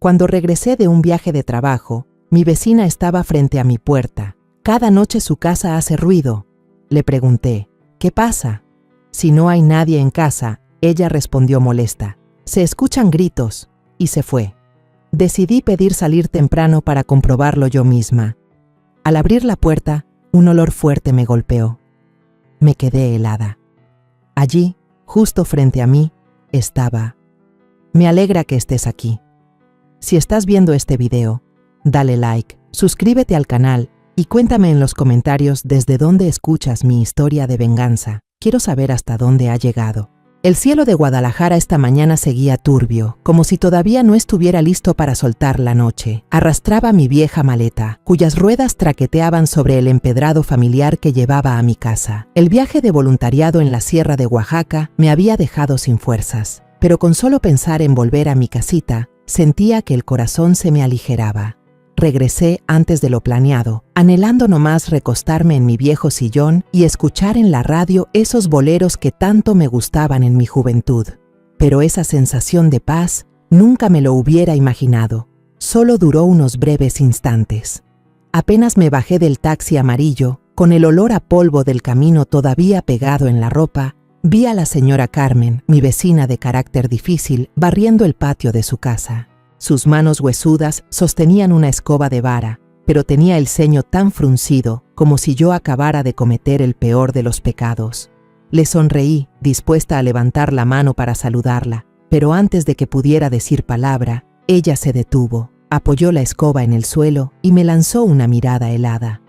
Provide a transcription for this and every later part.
Cuando regresé de un viaje de trabajo, mi vecina estaba frente a mi puerta. Cada noche su casa hace ruido. Le pregunté, ¿qué pasa? Si no hay nadie en casa, ella respondió molesta. Se escuchan gritos, y se fue. Decidí pedir salir temprano para comprobarlo yo misma. Al abrir la puerta, un olor fuerte me golpeó. Me quedé helada. Allí, justo frente a mí, estaba. Me alegra que estés aquí. Si estás viendo este video, dale like, suscríbete al canal y cuéntame en los comentarios desde dónde escuchas mi historia de venganza. Quiero saber hasta dónde ha llegado. El cielo de Guadalajara esta mañana seguía turbio, como si todavía no estuviera listo para soltar la noche. Arrastraba mi vieja maleta, cuyas ruedas traqueteaban sobre el empedrado familiar que llevaba a mi casa. El viaje de voluntariado en la Sierra de Oaxaca me había dejado sin fuerzas, pero con solo pensar en volver a mi casita, sentía que el corazón se me aligeraba. Regresé antes de lo planeado, anhelando nomás recostarme en mi viejo sillón y escuchar en la radio esos boleros que tanto me gustaban en mi juventud. Pero esa sensación de paz nunca me lo hubiera imaginado. Solo duró unos breves instantes. Apenas me bajé del taxi amarillo, con el olor a polvo del camino todavía pegado en la ropa, vi a la señora Carmen, mi vecina de carácter difícil, barriendo el patio de su casa. Sus manos huesudas sostenían una escoba de vara, pero tenía el ceño tan fruncido como si yo acabara de cometer el peor de los pecados. Le sonreí, dispuesta a levantar la mano para saludarla, pero antes de que pudiera decir palabra, ella se detuvo, apoyó la escoba en el suelo y me lanzó una mirada helada.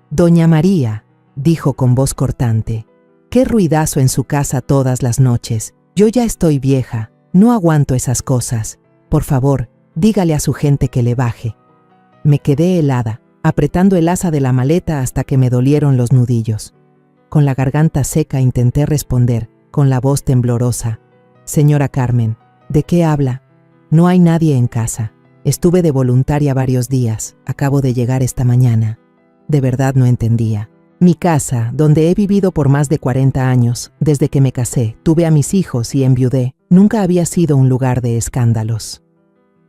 «Doña María», dijo con voz cortante, «qué ruidazo en su casa todas las noches. Yo ya estoy vieja, no aguanto esas cosas. Por favor, dígale a su gente que le baje». Me quedé helada, apretando el asa de la maleta hasta que me dolieron los nudillos. Con la garganta seca intenté responder, con la voz temblorosa. «Señora Carmen, ¿de qué habla? No hay nadie en casa. Estuve de voluntaria varios días, acabo de llegar esta mañana». De verdad no entendía. Mi casa, donde he vivido por más de 40 años, desde que me casé, tuve a mis hijos y enviudé, nunca había sido un lugar de escándalos.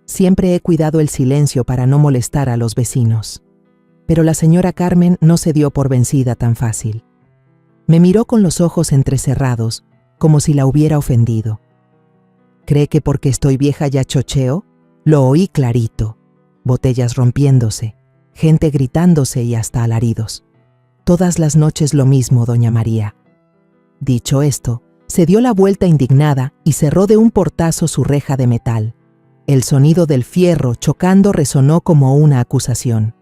Siempre he cuidado el silencio para no molestar a los vecinos. Pero la señora Carmen no se dio por vencida tan fácil. Me miró con los ojos entrecerrados, como si la hubiera ofendido. ¿Cree que porque estoy vieja ya chocheo? Lo oí clarito. Botellas rompiéndose, gente gritándose y hasta alaridos. Todas las noches lo mismo, doña María. Dicho esto, se dio la vuelta indignada y cerró de un portazo su reja de metal. El sonido del fierro chocando resonó como una acusación.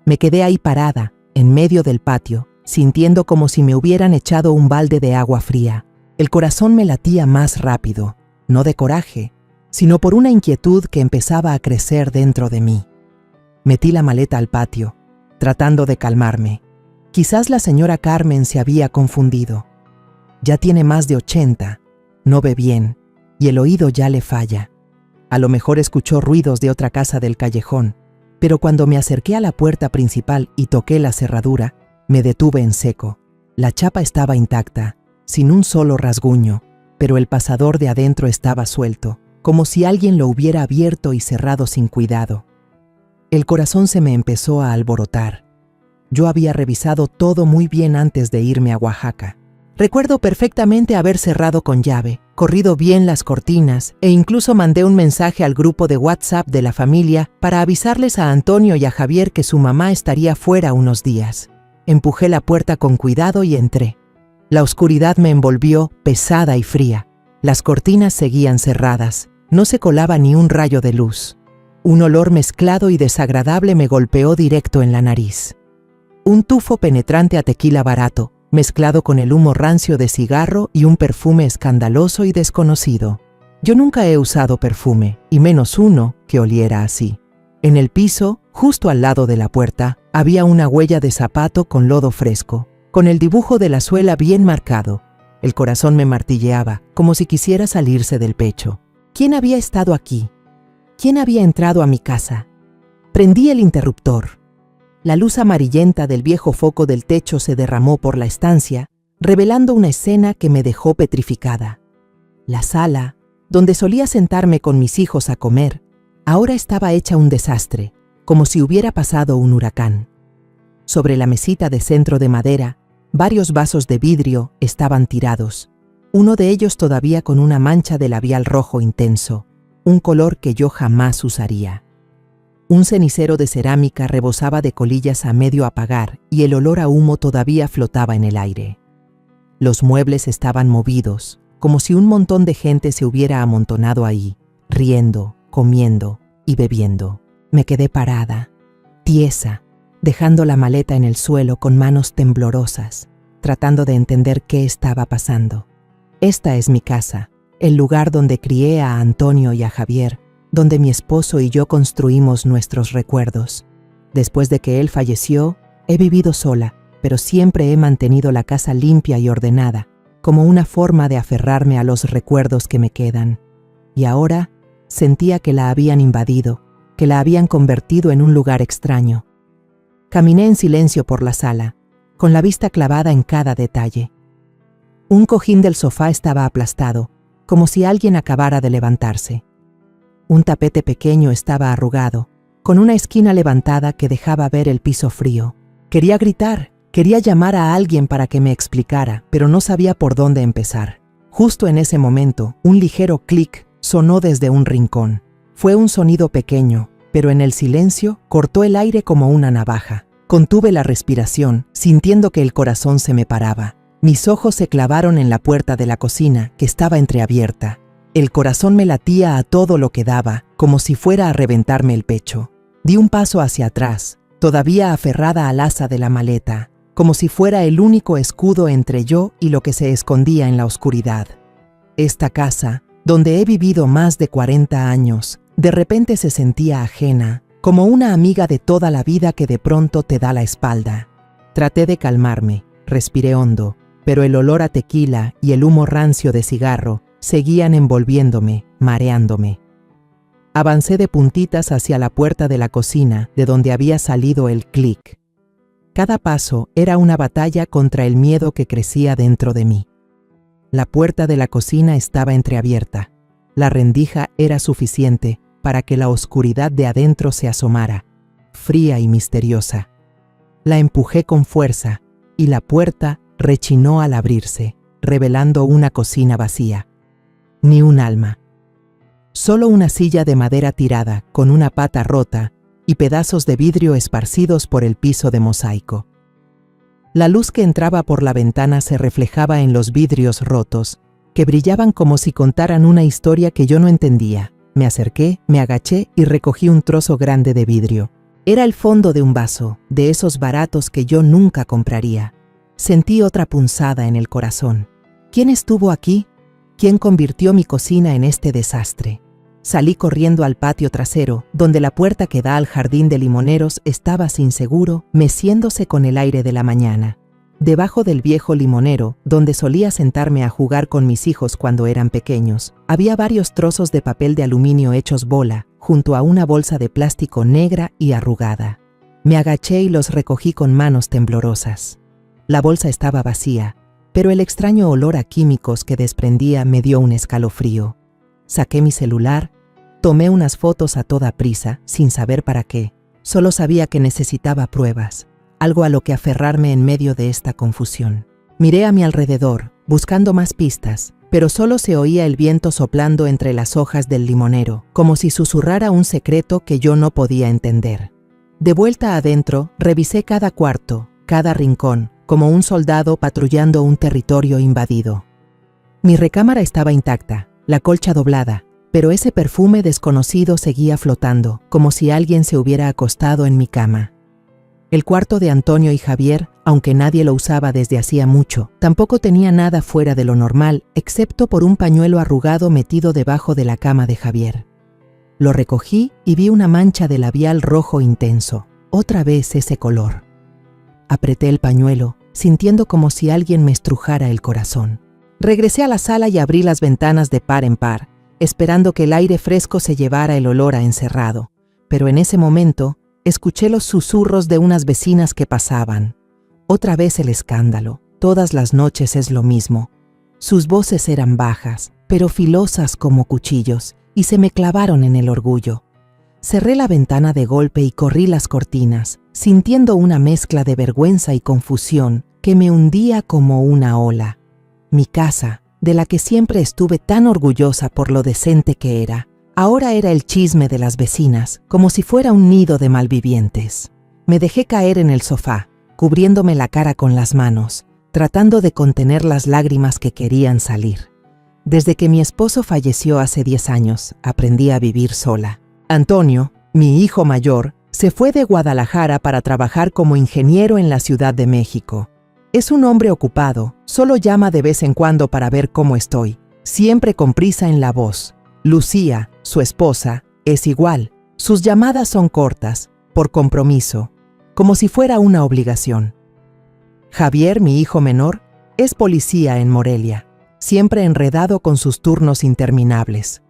Me quedé ahí parada, en medio del patio, sintiendo como si me hubieran echado un balde de agua fría. El corazón me latía más rápido, no de coraje, sino por una inquietud que empezaba a crecer dentro de mí. Metí la maleta al patio, tratando de calmarme. Quizás la señora Carmen se había confundido. Ya tiene más de 80, no ve bien, y el oído ya le falla. A lo mejor escuchó ruidos de otra casa del callejón, pero cuando me acerqué a la puerta principal y toqué la cerradura, me detuve en seco. La chapa estaba intacta, sin un solo rasguño, pero el pasador de adentro estaba suelto, como si alguien lo hubiera abierto y cerrado sin cuidado. El corazón se me empezó a alborotar. Yo había revisado todo muy bien antes de irme a Oaxaca. Recuerdo perfectamente haber cerrado con llave, corrido bien las cortinas e incluso mandé un mensaje al grupo de WhatsApp de la familia para avisarles a Antonio y a Javier que su mamá estaría fuera unos días. Empujé la puerta con cuidado y entré. La oscuridad me envolvió, pesada y fría. Las cortinas seguían cerradas, no se colaba ni un rayo de luz. Un olor mezclado y desagradable me golpeó directo en la nariz. Un tufo penetrante a tequila barato, mezclado con el humo rancio de cigarro y un perfume escandaloso y desconocido. Yo nunca he usado perfume, y menos uno que oliera así. En el piso, justo al lado de la puerta, había una huella de zapato con lodo fresco, con el dibujo de la suela bien marcado. El corazón me martilleaba, como si quisiera salirse del pecho. ¿Quién había estado aquí? ¿Quién había entrado a mi casa? Prendí el interruptor. La luz amarillenta del viejo foco del techo se derramó por la estancia, revelando una escena que me dejó petrificada. La sala, donde solía sentarme con mis hijos a comer, Ahora estaba hecha un desastre, como si hubiera pasado un huracán. Sobre la mesita de centro de madera, varios vasos de vidrio estaban tirados, uno de ellos todavía con una mancha de labial rojo intenso, un color que yo jamás usaría. Un cenicero de cerámica rebosaba de colillas a medio apagar y el olor a humo todavía flotaba en el aire. Los muebles estaban movidos, como si un montón de gente se hubiera amontonado ahí, riendo, comiendo y bebiendo. Me quedé parada, tiesa, dejando la maleta en el suelo con manos temblorosas, tratando de entender qué estaba pasando. Esta es mi casa, el lugar donde crié a Antonio y a Javier, donde mi esposo y yo construimos nuestros recuerdos. Después de que él falleció, he vivido sola, pero siempre he mantenido la casa limpia y ordenada, como una forma de aferrarme a los recuerdos que me quedan. Y ahora sentía que la habían invadido, que la habían convertido en un lugar extraño. Caminé en silencio por la sala, con la vista clavada en cada detalle. Un cojín del sofá estaba aplastado, como si alguien acabara de levantarse. Un tapete pequeño estaba arrugado, con una esquina levantada que dejaba ver el piso frío. Quería gritar, quería llamar a alguien para que me explicara, pero no sabía por dónde empezar. Justo en ese momento, un ligero clic sonó desde un rincón. Fue un sonido pequeño, pero en el silencio cortó el aire como una navaja. Contuve la respiración, sintiendo que el corazón se me paraba. Mis ojos se clavaron en la puerta de la cocina, que estaba entreabierta. El corazón me latía a todo lo que daba, como si fuera a reventarme el pecho. Di un paso hacia atrás, todavía aferrada al asa de la maleta, como si fuera el único escudo entre yo y lo que se escondía en la oscuridad. Esta casa, donde he vivido más de 40 años, de repente se sentía ajena, como una amiga de toda la vida que de pronto te da la espalda. Traté de calmarme, respiré hondo, pero el olor a tequila y el humo rancio de cigarro seguían envolviéndome, mareándome. Avancé de puntitas hacia la puerta de la cocina, de donde había salido el clic. Cada paso era una batalla contra el miedo que crecía dentro de mí. La puerta de la cocina estaba entreabierta. La rendija era suficiente para que la oscuridad de adentro se asomara, fría y misteriosa. La empujé con fuerza y la puerta rechinó al abrirse, revelando una cocina vacía. Ni un alma. Solo una silla de madera tirada, con una pata rota y pedazos de vidrio esparcidos por el piso de mosaico. La luz que entraba por la ventana se reflejaba en los vidrios rotos, que brillaban como si contaran una historia que yo no entendía. Me acerqué, me agaché y recogí un trozo grande de vidrio. Era el fondo de un vaso, de esos baratos que yo nunca compraría. Sentí otra punzada en el corazón. ¿Quién estuvo aquí? ¿Quién convirtió mi cocina en este desastre? Salí corriendo al patio trasero, donde la puerta que da al jardín de limoneros estaba sin seguro, meciéndose con el aire de la mañana. Debajo del viejo limonero, donde solía sentarme a jugar con mis hijos cuando eran pequeños, había varios trozos de papel de aluminio hechos bola, junto a una bolsa de plástico negra y arrugada. Me agaché y los recogí con manos temblorosas. La bolsa estaba vacía, pero el extraño olor a químicos que desprendía me dio un escalofrío. Saqué mi celular, tomé unas fotos a toda prisa, sin saber para qué. Solo sabía que necesitaba pruebas, algo a lo que aferrarme en medio de esta confusión. Miré a mi alrededor, buscando más pistas, pero solo se oía el viento soplando entre las hojas del limonero, como si susurrara un secreto que yo no podía entender. De vuelta adentro, revisé cada cuarto, cada rincón, como un soldado patrullando un territorio invadido. Mi recámara estaba intacta, la colcha doblada, pero ese perfume desconocido seguía flotando, como si alguien se hubiera acostado en mi cama. El cuarto de Antonio y Javier, aunque nadie lo usaba desde hacía mucho, tampoco tenía nada fuera de lo normal, excepto por un pañuelo arrugado metido debajo de la cama de Javier. Lo recogí y vi una mancha de labial rojo intenso, otra vez ese color. Apreté el pañuelo, sintiendo como si alguien me estrujara el corazón. Regresé a la sala y abrí las ventanas de par en par, esperando que el aire fresco se llevara el olor a encerrado. Pero en ese momento, escuché los susurros de unas vecinas que pasaban. Otra vez el escándalo. Todas las noches es lo mismo. Sus voces eran bajas, pero filosas como cuchillos, y se me clavaron en el orgullo. Cerré la ventana de golpe y corrí las cortinas, sintiendo una mezcla de vergüenza y confusión que me hundía como una ola. Mi casa, de la que siempre estuve tan orgullosa por lo decente que era, ahora era el chisme de las vecinas, como si fuera un nido de malvivientes. Me dejé caer en el sofá, cubriéndome la cara con las manos, tratando de contener las lágrimas que querían salir. Desde que mi esposo falleció hace 10 años, aprendí a vivir sola. Antonio, mi hijo mayor, se fue de Guadalajara para trabajar como ingeniero en la Ciudad de México. Es un hombre ocupado, solo llama de vez en cuando para ver cómo estoy, siempre con prisa en la voz. Lucía, su esposa, es igual. Sus llamadas son cortas, por compromiso, como si fuera una obligación. Javier, mi hijo menor, es policía en Morelia, siempre enredado con sus turnos interminables.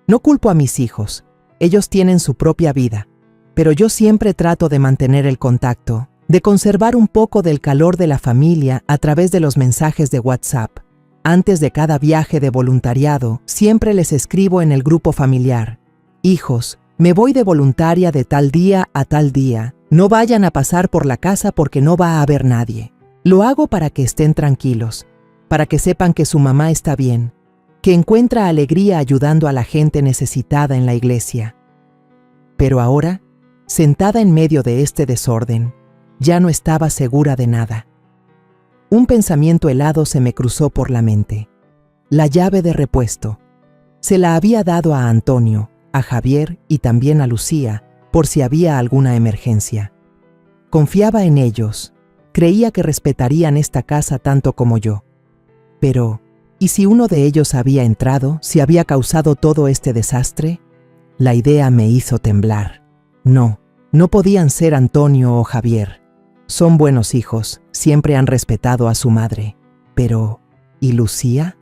No culpo a mis hijos, ellos tienen su propia vida, pero yo siempre trato de mantener el contacto, de conservar un poco del calor de la familia a través de los mensajes de WhatsApp. Antes de cada viaje de voluntariado, siempre les escribo en el grupo familiar: hijos, me voy de voluntaria de tal día a tal día, no vayan a pasar por la casa porque no va a haber nadie. Lo hago para que estén tranquilos, para que sepan que su mamá está bien, que encuentra alegría ayudando a la gente necesitada en la iglesia. Pero ahora, sentada en medio de este desorden, ya no estaba segura de nada. Un pensamiento helado se me cruzó por la mente. La llave de repuesto. Se la había dado a Antonio, a Javier y también a Lucía, por si había alguna emergencia. Confiaba en ellos. Creía que respetarían esta casa tanto como yo. Pero, ¿y si uno de ellos había entrado, si había causado todo este desastre? La idea me hizo temblar. No, no podían ser Antonio o Javier. Son buenos hijos, siempre han respetado a su madre. Pero, ¿y Lucía?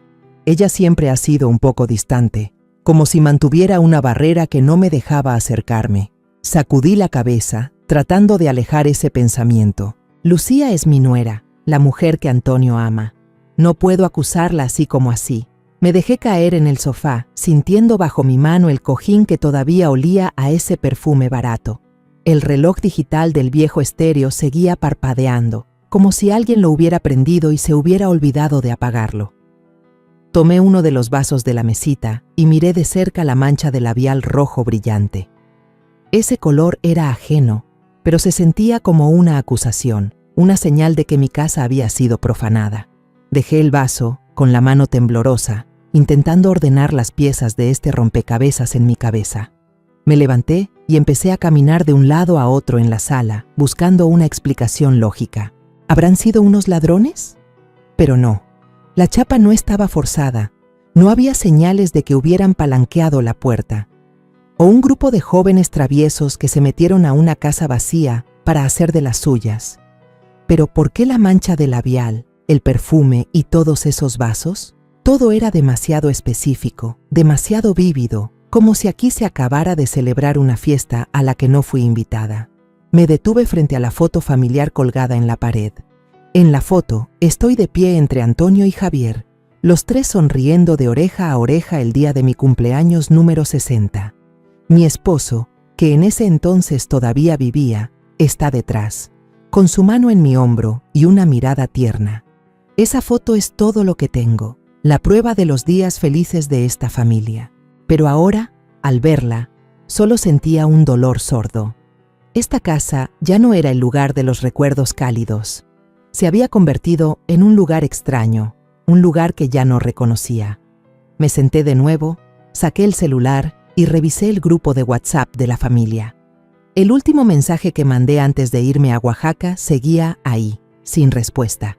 Ella siempre ha sido un poco distante, como si mantuviera una barrera que no me dejaba acercarme. Sacudí la cabeza, tratando de alejar ese pensamiento. Lucía es mi nuera, la mujer que Antonio ama. No puedo acusarla así como así. Me dejé caer en el sofá, sintiendo bajo mi mano el cojín que todavía olía a ese perfume barato. El reloj digital del viejo estéreo seguía parpadeando, como si alguien lo hubiera prendido y se hubiera olvidado de apagarlo. Tomé uno de los vasos de la mesita y miré de cerca la mancha de labial rojo brillante. Ese color era ajeno, pero se sentía como una acusación, una señal de que mi casa había sido profanada. Dejé el vaso, con la mano temblorosa, intentando ordenar las piezas de este rompecabezas en mi cabeza. Me levanté y empecé a caminar de un lado a otro en la sala, buscando una explicación lógica. ¿Habrán sido unos ladrones? Pero no. La chapa no estaba forzada. No había señales de que hubieran palanqueado la puerta. O un grupo de jóvenes traviesos que se metieron a una casa vacía para hacer de las suyas. Pero ¿por qué la mancha de labial, el perfume y todos esos vasos? Todo era demasiado específico, demasiado vívido, como si aquí se acabara de celebrar una fiesta a la que no fui invitada. Me detuve frente a la foto familiar colgada en la pared. En la foto estoy de pie entre Antonio y Javier, los tres sonriendo de oreja a oreja el día de mi cumpleaños número 60. Mi esposo, que en ese entonces todavía vivía, está detrás, con su mano en mi hombro y una mirada tierna. Esa foto es todo lo que tengo, la prueba de los días felices de esta familia. Pero ahora, al verla, solo sentía un dolor sordo. Esta casa ya no era el lugar de los recuerdos cálidos. Se había convertido en un lugar extraño, un lugar que ya no reconocía. Me senté de nuevo, saqué el celular y revisé el grupo de WhatsApp de la familia. El último mensaje que mandé antes de irme a Oaxaca seguía ahí, sin respuesta.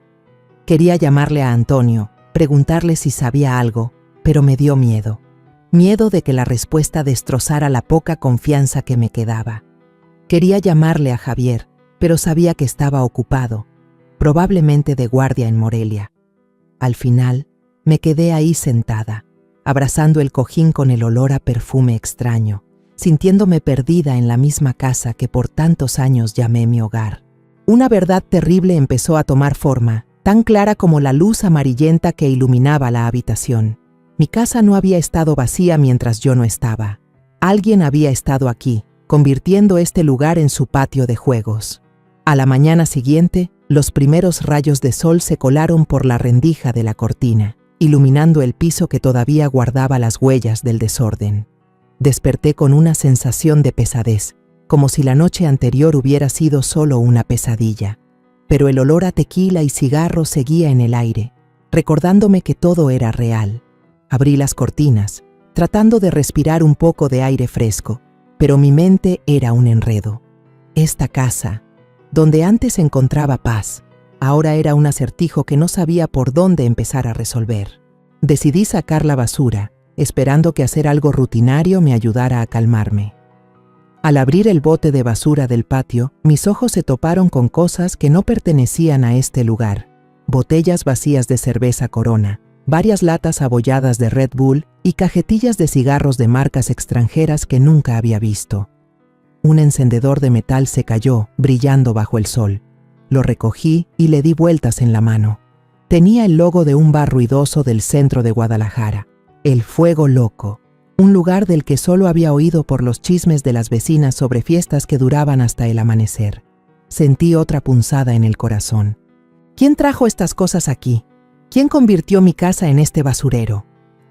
Quería llamarle a Antonio, preguntarle si sabía algo, pero me dio miedo. Miedo de que la respuesta destrozara la poca confianza que me quedaba. Quería llamarle a Javier, pero sabía que estaba ocupado, probablemente de guardia en Morelia. Al final, me quedé ahí sentada, abrazando el cojín con el olor a perfume extraño, sintiéndome perdida en la misma casa que por tantos años llamé mi hogar. Una verdad terrible empezó a tomar forma, tan clara como la luz amarillenta que iluminaba la habitación. Mi casa no había estado vacía mientras yo no estaba. Alguien había estado aquí, convirtiendo este lugar en su patio de juegos. A la mañana siguiente, los primeros rayos de sol se colaron por la rendija de la cortina, iluminando el piso que todavía guardaba las huellas del desorden. Desperté con una sensación de pesadez, como si la noche anterior hubiera sido solo una pesadilla. Pero el olor a tequila y cigarro seguía en el aire, recordándome que todo era real. Abrí las cortinas, tratando de respirar un poco de aire fresco, pero mi mente era un enredo. Esta casa, donde antes encontraba paz, ahora era un acertijo que no sabía por dónde empezar a resolver. Decidí sacar la basura, esperando que hacer algo rutinario me ayudara a calmarme. Al abrir el bote de basura del patio, mis ojos se toparon con cosas que no pertenecían a este lugar. Botellas vacías de cerveza Corona, varias latas abolladas de Red Bull y cajetillas de cigarros de marcas extranjeras que nunca había visto. Un encendedor de metal se cayó, brillando bajo el sol. Lo recogí y le di vueltas en la mano. Tenía el logo de un bar ruidoso del centro de Guadalajara, El Fuego Loco, un lugar del que solo había oído por los chismes de las vecinas sobre fiestas que duraban hasta el amanecer. Sentí otra punzada en el corazón. ¿Quién trajo estas cosas aquí? ¿Quién convirtió mi casa en este basurero?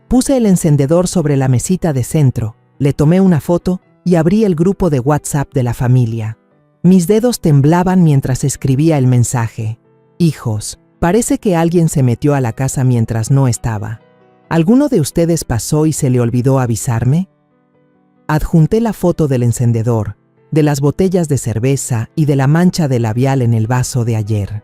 Puse el encendedor sobre la mesita de centro, le tomé una foto y abrí el grupo de WhatsApp de la familia. Mis dedos temblaban mientras escribía el mensaje. Hijos, parece que alguien se metió a la casa mientras no estaba. ¿Alguno de ustedes pasó y se le olvidó avisarme? Adjunté la foto del encendedor, de las botellas de cerveza y de la mancha de labial en el vaso de ayer.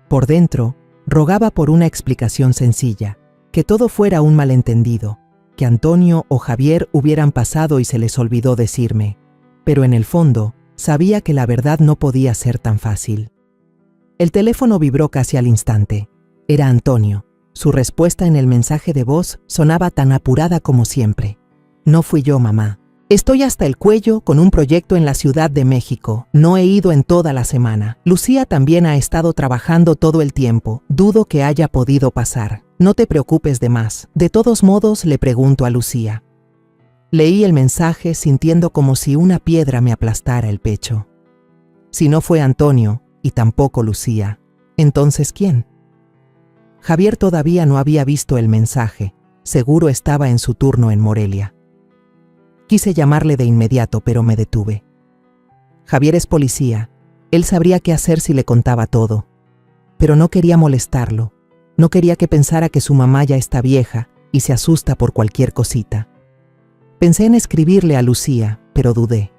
Por dentro, rogaba por una explicación sencilla, que todo fuera un malentendido, que Antonio o Javier hubieran pasado y se les olvidó decirme, pero en el fondo sabía que la verdad no podía ser tan fácil. El teléfono vibró casi al instante. Era Antonio. Su respuesta en el mensaje de voz sonaba tan apurada como siempre. No fui yo, mamá. Estoy hasta el cuello con un proyecto en la Ciudad de México. No he ido en toda la semana. Lucía también ha estado trabajando todo el tiempo. Dudo que haya podido pasar. No te preocupes de más. De todos modos, le pregunto a Lucía. Leí el mensaje sintiendo como si una piedra me aplastara el pecho. Si no fue Antonio, y tampoco Lucía, ¿entonces quién? Javier todavía no había visto el mensaje. Seguro estaba en su turno en Morelia. Quise llamarle de inmediato, pero me detuve. Javier es policía. Él sabría qué hacer si le contaba todo. Pero no quería molestarlo. No quería que pensara que su mamá ya está vieja y se asusta por cualquier cosita. Pensé en escribirle a Lucía, pero dudé.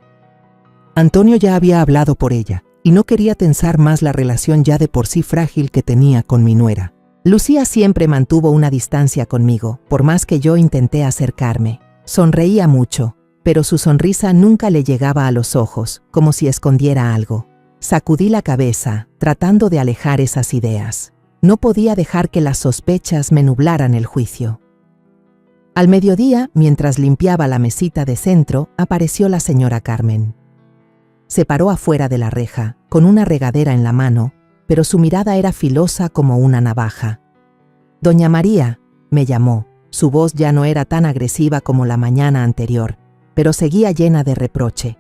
Antonio ya había hablado por ella y no quería tensar más la relación ya de por sí frágil que tenía con mi nuera. Lucía siempre mantuvo una distancia conmigo, por más que yo intenté acercarme. Sonreía mucho, pero su sonrisa nunca le llegaba a los ojos, como si escondiera algo. Sacudí la cabeza, tratando de alejar esas ideas. No podía dejar que las sospechas me nublaran el juicio. Al mediodía, mientras limpiaba la mesita de centro, apareció la señora Carmen. Se paró afuera de la reja, con una regadera en la mano, pero su mirada era filosa como una navaja. «Doña María», me llamó. Su voz ya no era tan agresiva como la mañana anterior, pero seguía llena de reproche.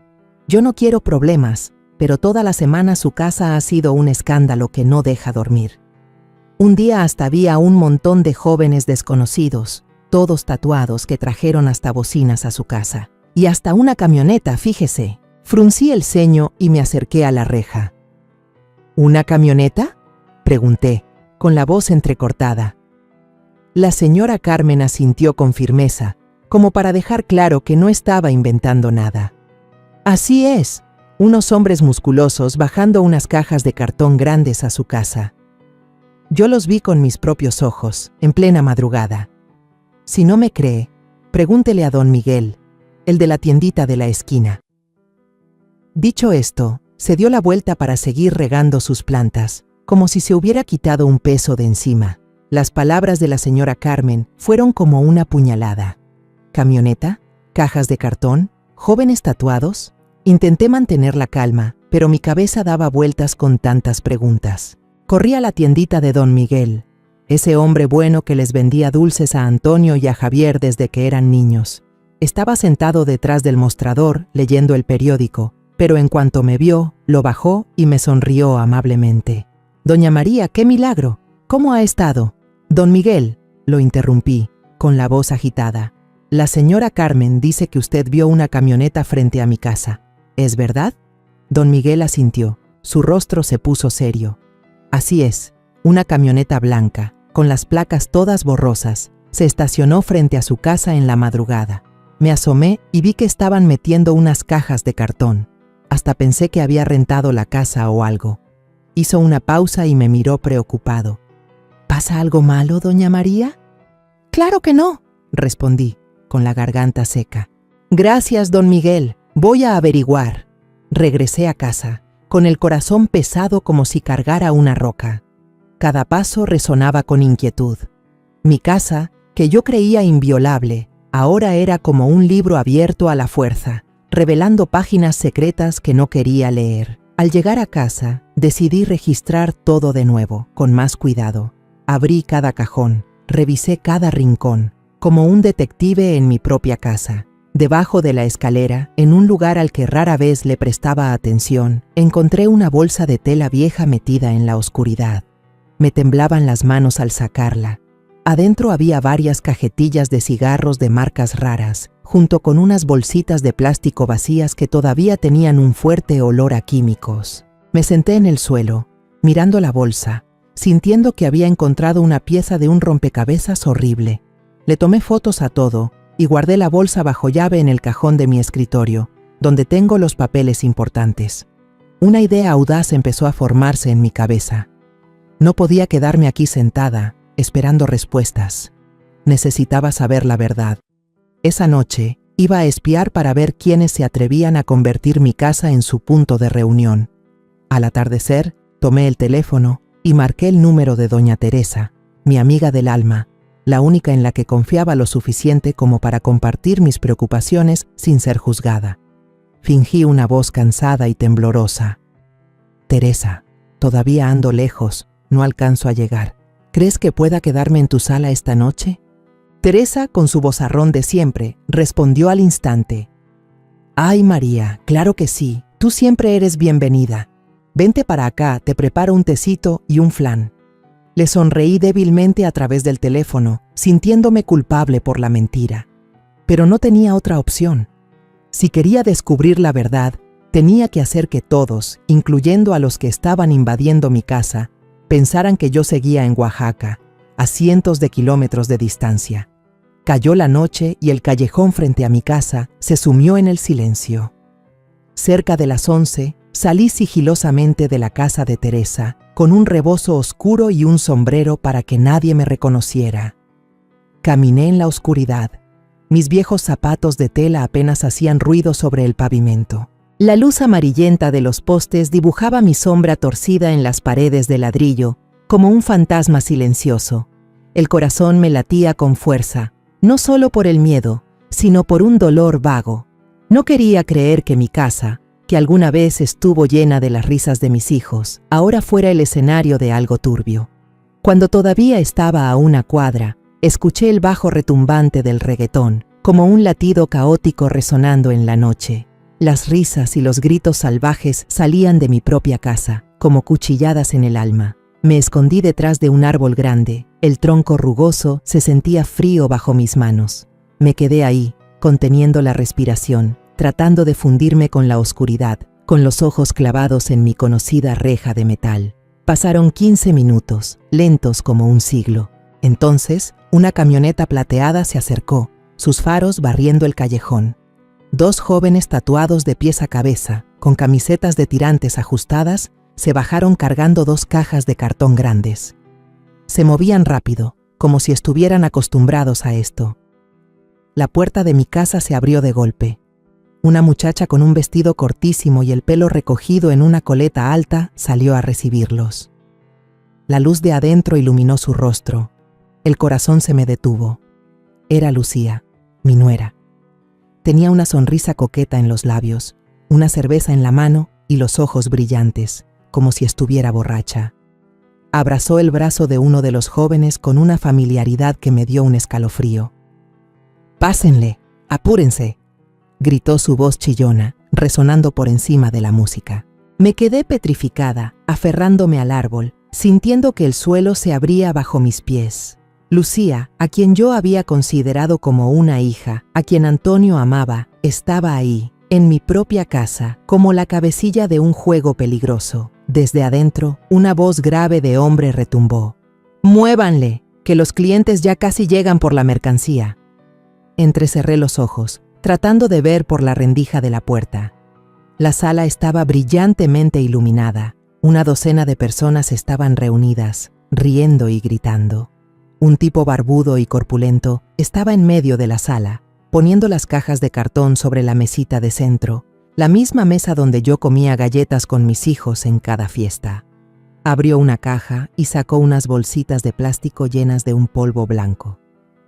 «Yo no quiero problemas, pero toda la semana su casa ha sido un escándalo que no deja dormir. Un día hasta había un montón de jóvenes desconocidos, todos tatuados, que trajeron hasta bocinas a su casa. Y hasta una camioneta, fíjese». Fruncí el ceño y me acerqué a la reja. «¿Una camioneta?», pregunté, con la voz entrecortada. La señora Carmen asintió con firmeza, como para dejar claro que no estaba inventando nada. «Así es, unos hombres musculosos bajando unas cajas de cartón grandes a su casa. Yo los vi con mis propios ojos, en plena madrugada. Si no me cree, pregúntele a don Miguel, el de la tiendita de la esquina». Dicho esto, se dio la vuelta para seguir regando sus plantas, como si se hubiera quitado un peso de encima. Las palabras de la señora Carmen fueron como una puñalada. ¿Camioneta? ¿Cajas de cartón? ¿Jóvenes tatuados? Intenté mantener la calma, pero mi cabeza daba vueltas con tantas preguntas. Corrí a la tiendita de don Miguel, ese hombre bueno que les vendía dulces a Antonio y a Javier desde que eran niños. Estaba sentado detrás del mostrador leyendo el periódico, pero en cuanto me vio, lo bajó y me sonrió amablemente. «Doña María, qué milagro. ¿Cómo ha estado?» «Don Miguel», lo interrumpí, con la voz agitada. «La señora Carmen dice que usted vio una camioneta frente a mi casa. ¿Es verdad?» Don Miguel asintió. Su rostro se puso serio. «Así es, una camioneta blanca, con las placas todas borrosas, se estacionó frente a su casa en la madrugada. Me asomé y vi que estaban metiendo unas cajas de cartón. Hasta pensé que había rentado la casa o algo». Hizo una pausa y me miró preocupado. «¿Pasa algo malo, doña María?» «Claro que no», respondí, con la garganta seca. «Gracias, don Miguel. Voy a averiguar». Regresé a casa, con el corazón pesado como si cargara una roca. Cada paso resonaba con inquietud. Mi casa, que yo creía inviolable, ahora era como un libro abierto a la fuerza, revelando páginas secretas que no quería leer. Al llegar a casa, decidí registrar todo de nuevo, con más cuidado. Abrí cada cajón, revisé cada rincón, como un detective en mi propia casa. Debajo de la escalera, en un lugar al que rara vez le prestaba atención, encontré una bolsa de tela vieja metida en la oscuridad. Me temblaban las manos al sacarla. Adentro había varias cajetillas de cigarros de marcas raras, junto con unas bolsitas de plástico vacías que todavía tenían un fuerte olor a químicos. Me senté en el suelo, mirando la bolsa, sintiendo que había encontrado una pieza de un rompecabezas horrible. Le tomé fotos a todo y guardé la bolsa bajo llave en el cajón de mi escritorio, donde tengo los papeles importantes. Una idea audaz empezó a formarse en mi cabeza. No podía quedarme aquí sentada, esperando respuestas. Necesitaba saber la verdad. Esa noche iba a espiar para ver quiénes se atrevían a convertir mi casa en su punto de reunión. Al atardecer, tomé el teléfono y marqué el número de doña Teresa, mi amiga del alma, la única en la que confiaba lo suficiente como para compartir mis preocupaciones sin ser juzgada. Fingí una voz cansada y temblorosa. «Teresa, todavía ando lejos, no alcanzo a llegar. ¿Crees que pueda quedarme en tu sala esta noche?» Teresa, con su vozarrón de siempre, respondió al instante. «Ay, María, claro que sí, tú siempre eres bienvenida. Vente para acá, te preparo un tecito y un flan». Le sonreí débilmente a través del teléfono, sintiéndome culpable por la mentira. Pero no tenía otra opción. Si quería descubrir la verdad, tenía que hacer que todos, incluyendo a los que estaban invadiendo mi casa, pensaran que yo seguía en Oaxaca, a cientos de kilómetros de distancia. Cayó la noche y el callejón frente a mi casa se sumió en el silencio. Cerca de las 11, salí sigilosamente de la casa de Teresa, con un rebozo oscuro y un sombrero para que nadie me reconociera. Caminé en la oscuridad. Mis viejos zapatos de tela apenas hacían ruido sobre el pavimento. La luz amarillenta de los postes dibujaba mi sombra torcida en las paredes de ladrillo, como un fantasma silencioso. El corazón me latía con fuerza, no solo por el miedo, sino por un dolor vago. No quería creer que mi casa, que alguna vez estuvo llena de las risas de mis hijos, ahora fuera el escenario de algo turbio. Cuando todavía estaba a una cuadra, escuché el bajo retumbante del reggaetón, como un latido caótico resonando en la noche. Las risas y los gritos salvajes salían de mi propia casa, como cuchilladas en el alma. Me escondí detrás de un árbol grande. El tronco rugoso se sentía frío bajo mis manos. Me quedé ahí, conteniendo la respiración, tratando de fundirme con la oscuridad, con los ojos clavados en mi conocida reja de metal. Pasaron 15 minutos, lentos como un siglo. Entonces, una camioneta plateada se acercó, sus faros barriendo el callejón. 2 jóvenes tatuados de pies a cabeza, con camisetas de tirantes ajustadas, se bajaron cargando 2 cajas de cartón grandes. Se movían rápido, como si estuvieran acostumbrados a esto. La puerta de mi casa se abrió de golpe. Una muchacha con un vestido cortísimo y el pelo recogido en una coleta alta salió a recibirlos. La luz de adentro iluminó su rostro. El corazón se me detuvo. Era Lucía, mi nuera. Tenía una sonrisa coqueta en los labios, una cerveza en la mano y los ojos brillantes, como si estuviera borracha. Abrazó el brazo de uno de los jóvenes con una familiaridad que me dio un escalofrío. «Pásenle», ¡Apúrense!, gritó su voz chillona, resonando por encima de la música. Me quedé petrificada, aferrándome al árbol, sintiendo que el suelo se abría bajo mis pies. Lucía, a quien yo había considerado como una hija, a quien Antonio amaba, estaba ahí, en mi propia casa, como la cabecilla de un juego peligroso. Desde adentro, una voz grave de hombre retumbó. ¡Muévanle, que los clientes ya casi llegan por la mercancía! Entrecerré los ojos, tratando de ver por la rendija de la puerta. La sala estaba brillantemente iluminada. Una docena de personas estaban reunidas, riendo y gritando. Un tipo barbudo y corpulento estaba en medio de la sala, poniendo las cajas de cartón sobre la mesita de centro, la misma mesa donde yo comía galletas con mis hijos en cada fiesta. Abrió una caja y sacó unas bolsitas de plástico llenas de un polvo blanco.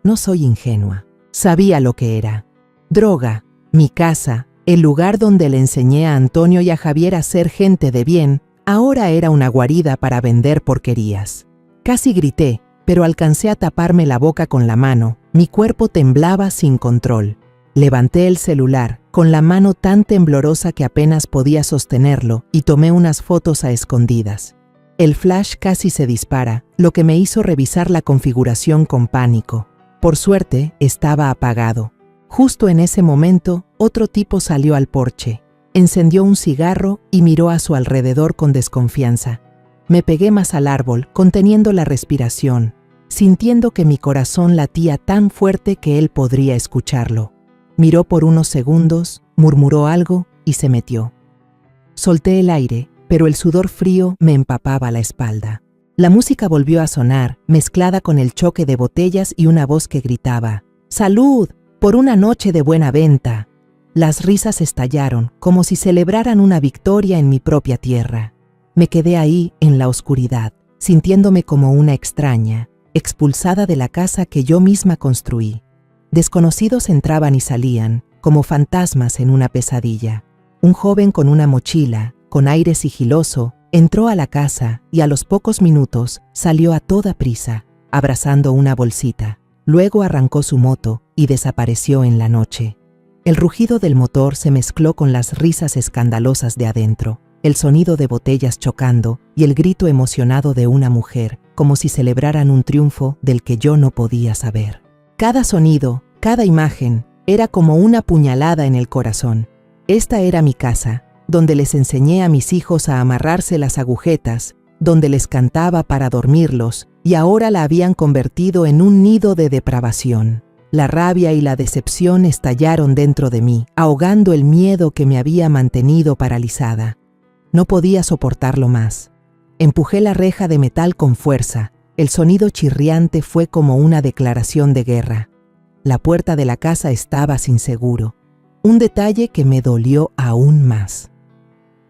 No soy ingenua. Sabía lo que era. Droga, mi casa, el lugar donde le enseñé a Antonio y a Javier a ser gente de bien, ahora era una guarida para vender porquerías. Casi grité, pero alcancé a taparme la boca con la mano. Mi cuerpo temblaba sin control. Levanté el celular, con la mano tan temblorosa que apenas podía sostenerlo, y tomé unas fotos a escondidas. El flash casi se dispara, lo que me hizo revisar la configuración con pánico. Por suerte, estaba apagado. Justo en ese momento, otro tipo salió al porche, encendió un cigarro y miró a su alrededor con desconfianza. Me pegué más al árbol, conteniendo la respiración, sintiendo que mi corazón latía tan fuerte que él podría escucharlo. Miró por unos segundos, murmuró algo y se metió. Solté el aire, pero el sudor frío me empapaba la espalda. La música volvió a sonar, mezclada con el choque de botellas y una voz que gritaba: ¡Salud! ¡Por una noche de buena venta! Las risas estallaron, como si celebraran una victoria en mi propia tierra. Me quedé ahí, en la oscuridad, sintiéndome como una extraña, expulsada de la casa que yo misma construí. Desconocidos entraban y salían, como fantasmas en una pesadilla. Un joven con una mochila, con aire sigiloso, entró a la casa y a los pocos minutos salió a toda prisa, abrazando una bolsita. Luego arrancó su moto y desapareció en la noche. El rugido del motor se mezcló con las risas escandalosas de adentro, el sonido de botellas chocando y el grito emocionado de una mujer, como si celebraran un triunfo del que yo no podía saber. Cada sonido, cada imagen, era como una puñalada en el corazón. Esta era mi casa, donde les enseñé a mis hijos a amarrarse las agujetas, donde les cantaba para dormirlos, y ahora la habían convertido en un nido de depravación. La rabia y la decepción estallaron dentro de mí, ahogando el miedo que me había mantenido paralizada. No podía soportarlo más. Empujé la reja de metal con fuerza. El sonido chirriante fue como una declaración de guerra. La puerta de la casa estaba sin seguro, un detalle que me dolió aún más.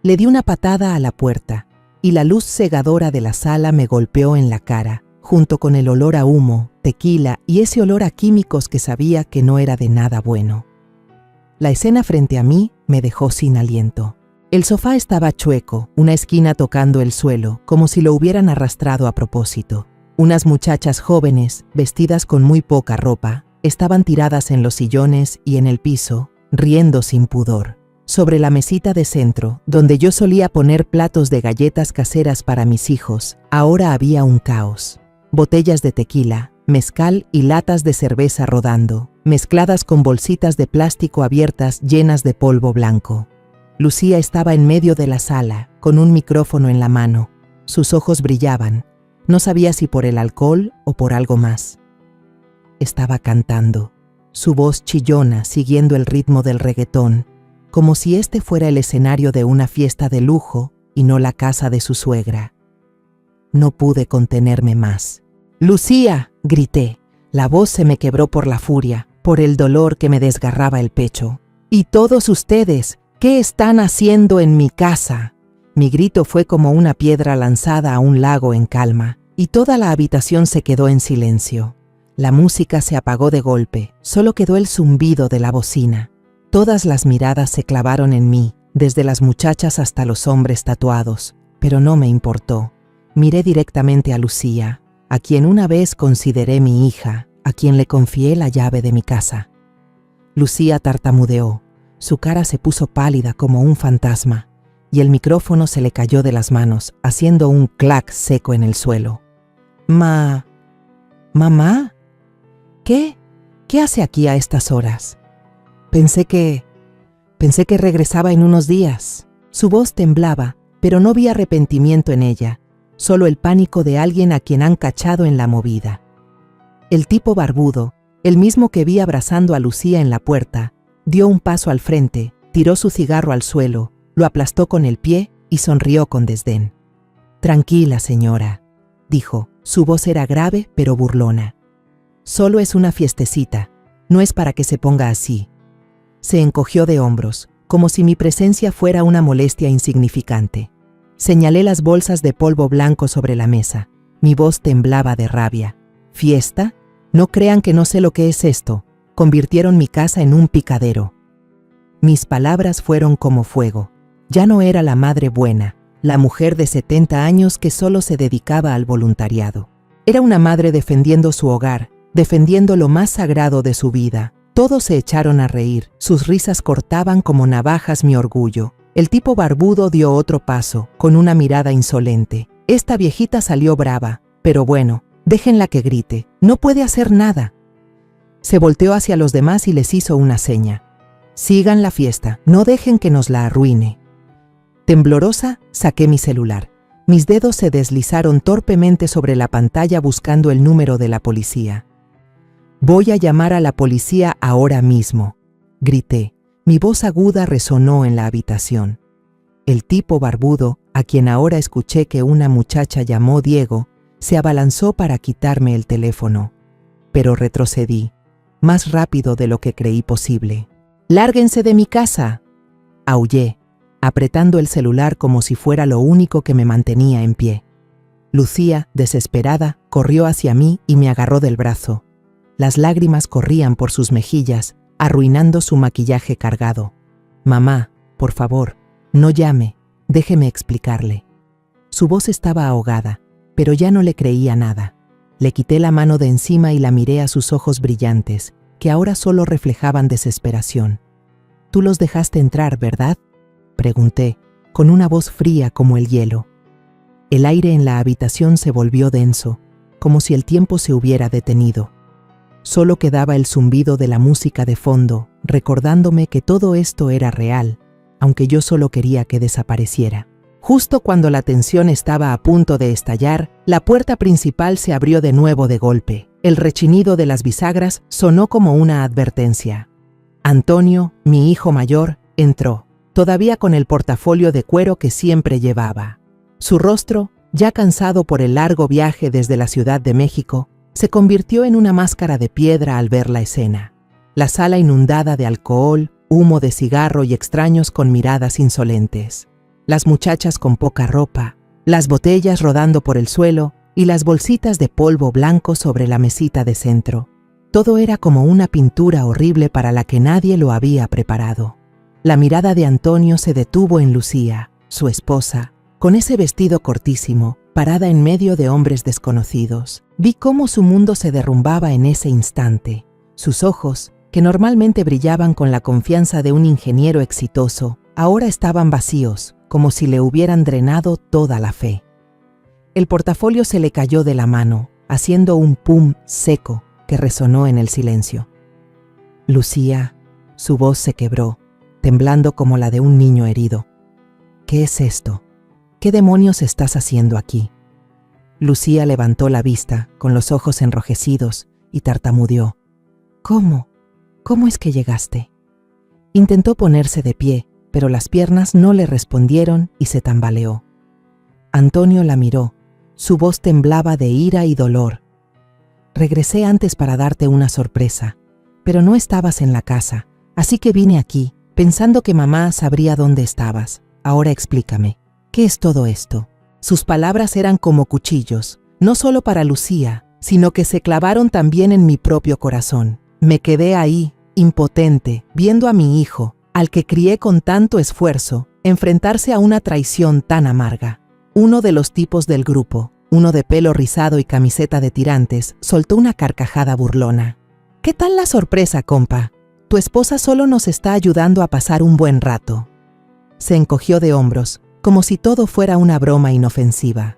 Le di una patada a la puerta, y la luz cegadora de la sala me golpeó en la cara, junto con el olor a humo, tequila y ese olor a químicos que sabía que no era de nada bueno. La escena frente a mí me dejó sin aliento. El sofá estaba chueco, una esquina tocando el suelo, como si lo hubieran arrastrado a propósito. Unas muchachas jóvenes, vestidas con muy poca ropa, estaban tiradas en los sillones y en el piso, riendo sin pudor. Sobre la mesita de centro, donde yo solía poner platos de galletas caseras para mis hijos, ahora había un caos. Botellas de tequila, mezcal y latas de cerveza rodando, mezcladas con bolsitas de plástico abiertas llenas de polvo blanco. Lucía estaba en medio de la sala, con un micrófono en la mano. Sus ojos brillaban. No sabía si por el alcohol o por algo más. Estaba cantando, su voz chillona siguiendo el ritmo del reggaetón, como si este fuera el escenario de una fiesta de lujo y no la casa de su suegra. No pude contenerme más. ¡Lucía!, grité. La voz se me quebró por la furia, por el dolor que me desgarraba el pecho. «¿Y todos ustedes, qué están haciendo en mi casa?». Mi grito fue como una piedra lanzada a un lago en calma, y toda la habitación se quedó en silencio. La música se apagó de golpe, solo quedó el zumbido de la bocina. Todas las miradas se clavaron en mí, desde las muchachas hasta los hombres tatuados, pero no me importó. Miré directamente a Lucía, a quien una vez consideré mi hija, a quien le confié la llave de mi casa. Lucía tartamudeó. Su cara se puso pálida como un fantasma, y el micrófono se le cayó de las manos, haciendo un clac seco en el suelo. ¿Mamá? ¿Qué? ¿Qué hace aquí a estas horas? Pensé que regresaba en unos días. Su voz temblaba, pero no vi arrepentimiento en ella, solo el pánico de alguien a quien han cachado en la movida. El tipo barbudo, el mismo que vi abrazando a Lucía en la puerta, dio un paso al frente, tiró su cigarro al suelo, lo aplastó con el pie y sonrió con desdén. «Tranquila, señora», dijo. Su voz era grave pero burlona. «Solo es una fiestecita, no es para que se ponga así». Se encogió de hombros, como si mi presencia fuera una molestia insignificante. Señalé las bolsas de polvo blanco sobre la mesa. Mi voz temblaba de rabia. ¿Fiesta? No crean que no sé lo que es esto. Convirtieron mi casa en un picadero. Mis palabras fueron como fuego. Ya no era la madre buena, la mujer de 70 años que solo se dedicaba al voluntariado. Era una madre defendiendo su hogar, defendiendo lo más sagrado de su vida. Todos se echaron a reír, sus risas cortaban como navajas mi orgullo. El tipo barbudo dio otro paso, con una mirada insolente. Esta viejita salió brava, pero bueno, déjenla que grite, no puede hacer nada. Se volteó hacia los demás y les hizo una seña. Sigan la fiesta, no dejen que nos la arruine. Temblorosa, saqué mi celular. Mis dedos se deslizaron torpemente sobre la pantalla buscando el número de la policía. «Voy a llamar a la policía ahora mismo», grité. Mi voz aguda resonó en la habitación. El tipo barbudo, a quien ahora escuché que una muchacha llamó Diego, se abalanzó para quitarme el teléfono. Pero retrocedí, más rápido de lo que creí posible. «¡Lárguense de mi casa!», aullé, apretando el celular como si fuera lo único que me mantenía en pie. Lucía, desesperada, corrió hacia mí y me agarró del brazo. Las lágrimas corrían por sus mejillas, arruinando su maquillaje cargado. «Mamá, por favor, no llame, déjeme explicarle». Su voz estaba ahogada, pero ya no le creía nada. Le quité la mano de encima y la miré a sus ojos brillantes, que ahora solo reflejaban desesperación. «Tú los dejaste entrar, ¿verdad?», pregunté, con una voz fría como el hielo. El aire en la habitación se volvió denso, como si el tiempo se hubiera detenido. Solo quedaba el zumbido de la música de fondo, recordándome que todo esto era real, aunque yo solo quería que desapareciera. Justo cuando la tensión estaba a punto de estallar, la puerta principal se abrió de nuevo de golpe. El rechinido de las bisagras sonó como una advertencia. Antonio, mi hijo mayor, entró, todavía con el portafolio de cuero que siempre llevaba. Su rostro, ya cansado por el largo viaje desde la Ciudad de México, se convirtió en una máscara de piedra al ver la escena. La sala inundada de alcohol, humo de cigarro y extraños con miradas insolentes. Las muchachas con poca ropa, las botellas rodando por el suelo y las bolsitas de polvo blanco sobre la mesita de centro. Todo era como una pintura horrible para la que nadie lo había preparado. La mirada de Antonio se detuvo en Lucía, su esposa, con ese vestido cortísimo, parada en medio de hombres desconocidos. Vi cómo su mundo se derrumbaba en ese instante. Sus ojos, que normalmente brillaban con la confianza de un ingeniero exitoso, ahora estaban vacíos, como si le hubieran drenado toda la fe. El portafolio se le cayó de la mano, haciendo un pum seco que resonó en el silencio. «Lucía», su voz se quebró, temblando como la de un niño herido. «¿Qué es esto? ¿Qué demonios estás haciendo aquí?». Lucía levantó la vista, con los ojos enrojecidos, y tartamudeó. «¿Cómo? ¿Cómo es que llegaste?». Intentó ponerse de pie, pero las piernas no le respondieron y se tambaleó. Antonio la miró, su voz temblaba de ira y dolor. «Regresé antes para darte una sorpresa, pero no estabas en la casa, así que vine aquí, pensando que mamá sabría dónde estabas. Ahora explícame, ¿qué es todo esto?». Sus palabras eran como cuchillos, no solo para Lucía, sino que se clavaron también en mi propio corazón. Me quedé ahí, impotente, viendo a mi hijo, al que crié con tanto esfuerzo, enfrentarse a una traición tan amarga. Uno de los tipos del grupo, uno de pelo rizado y camiseta de tirantes, soltó una carcajada burlona. «¿Qué tal la sorpresa, compa?», Tu esposa solo nos está ayudando a pasar un buen rato. Se encogió de hombros, como si todo fuera una broma inofensiva.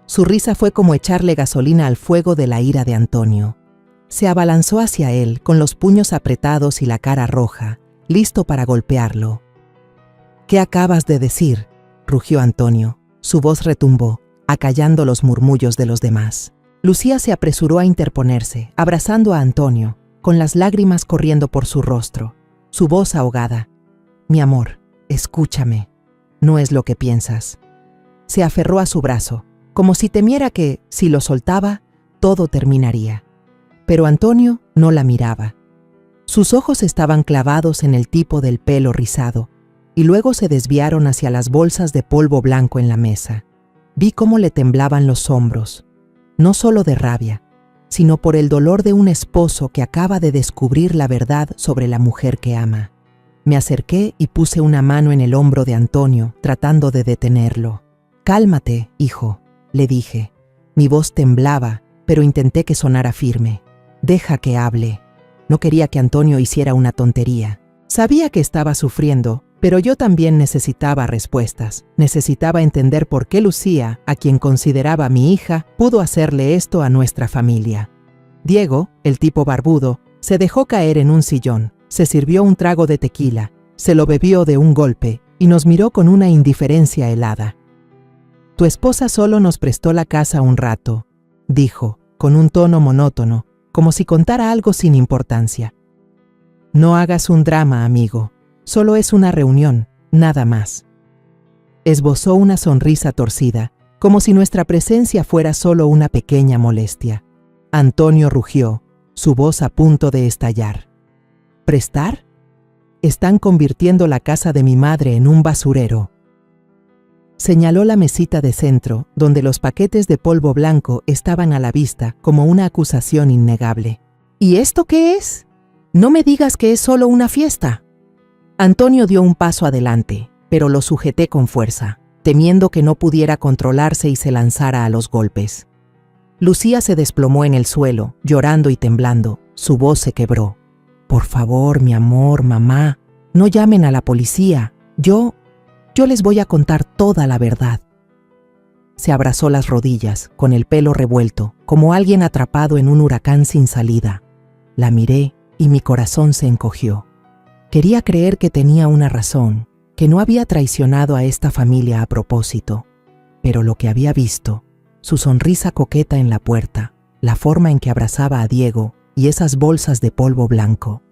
Su risa fue como echarle gasolina al fuego de la ira de Antonio. Se abalanzó hacia él con los puños apretados y la cara roja, listo para golpearlo. ¿Qué acabas de decir?, rugió Antonio. Su voz retumbó, acallando los murmullos de los demás. Lucía se apresuró a interponerse, abrazando a Antonio, con las lágrimas corriendo por su rostro, su voz ahogada. Mi amor, escúchame, no es lo que piensas. Se aferró a su brazo, como si temiera que, si lo soltaba, todo terminaría. Pero Antonio no la miraba. Sus ojos estaban clavados en el tipo del pelo rizado, y luego se desviaron hacia las bolsas de polvo blanco en la mesa. Vi cómo le temblaban los hombros, no solo de rabia, sino por el dolor de un esposo que acaba de descubrir la verdad sobre la mujer que ama. Me acerqué y puse una mano en el hombro de Antonio, tratando de detenerlo. «Cálmate, hijo», le dije. Mi voz temblaba, pero intenté que sonara firme. «Deja que hable». No quería que Antonio hiciera una tontería. Sabía que estaba sufriendo, pero yo también necesitaba respuestas. Necesitaba entender por qué Lucía, a quien consideraba mi hija, pudo hacerle esto a nuestra familia. Diego, el tipo barbudo, se dejó caer en un sillón, se sirvió un trago de tequila, se lo bebió de un golpe y nos miró con una indiferencia helada. «Tu esposa solo nos prestó la casa un rato», dijo, con un tono monótono, como si contara algo sin importancia. «No hagas un drama, amigo. Solo es una reunión, nada más». Esbozó una sonrisa torcida, como si nuestra presencia fuera solo una pequeña molestia. Antonio rugió, su voz a punto de estallar. «¿Prestar? Están convirtiendo la casa de mi madre en un basurero». Señaló la mesita de centro, donde los paquetes de polvo blanco estaban a la vista como una acusación innegable. «¿Y esto qué es? No me digas que es solo una fiesta». Antonio dio un paso adelante, pero lo sujeté con fuerza, temiendo que no pudiera controlarse y se lanzara a los golpes. Lucía se desplomó en el suelo, llorando y temblando. Su voz se quebró. «Por favor, mi amor, mamá, no llamen a la policía. Yo les voy a contar toda la verdad». Se abrazó las rodillas, con el pelo revuelto, como alguien atrapado en un huracán sin salida. La miré y mi corazón se encogió. Quería creer que tenía una razón, que no había traicionado a esta familia a propósito. Pero lo que había visto, su sonrisa coqueta en la puerta, la forma en que abrazaba a Diego y esas bolsas de polvo blanco,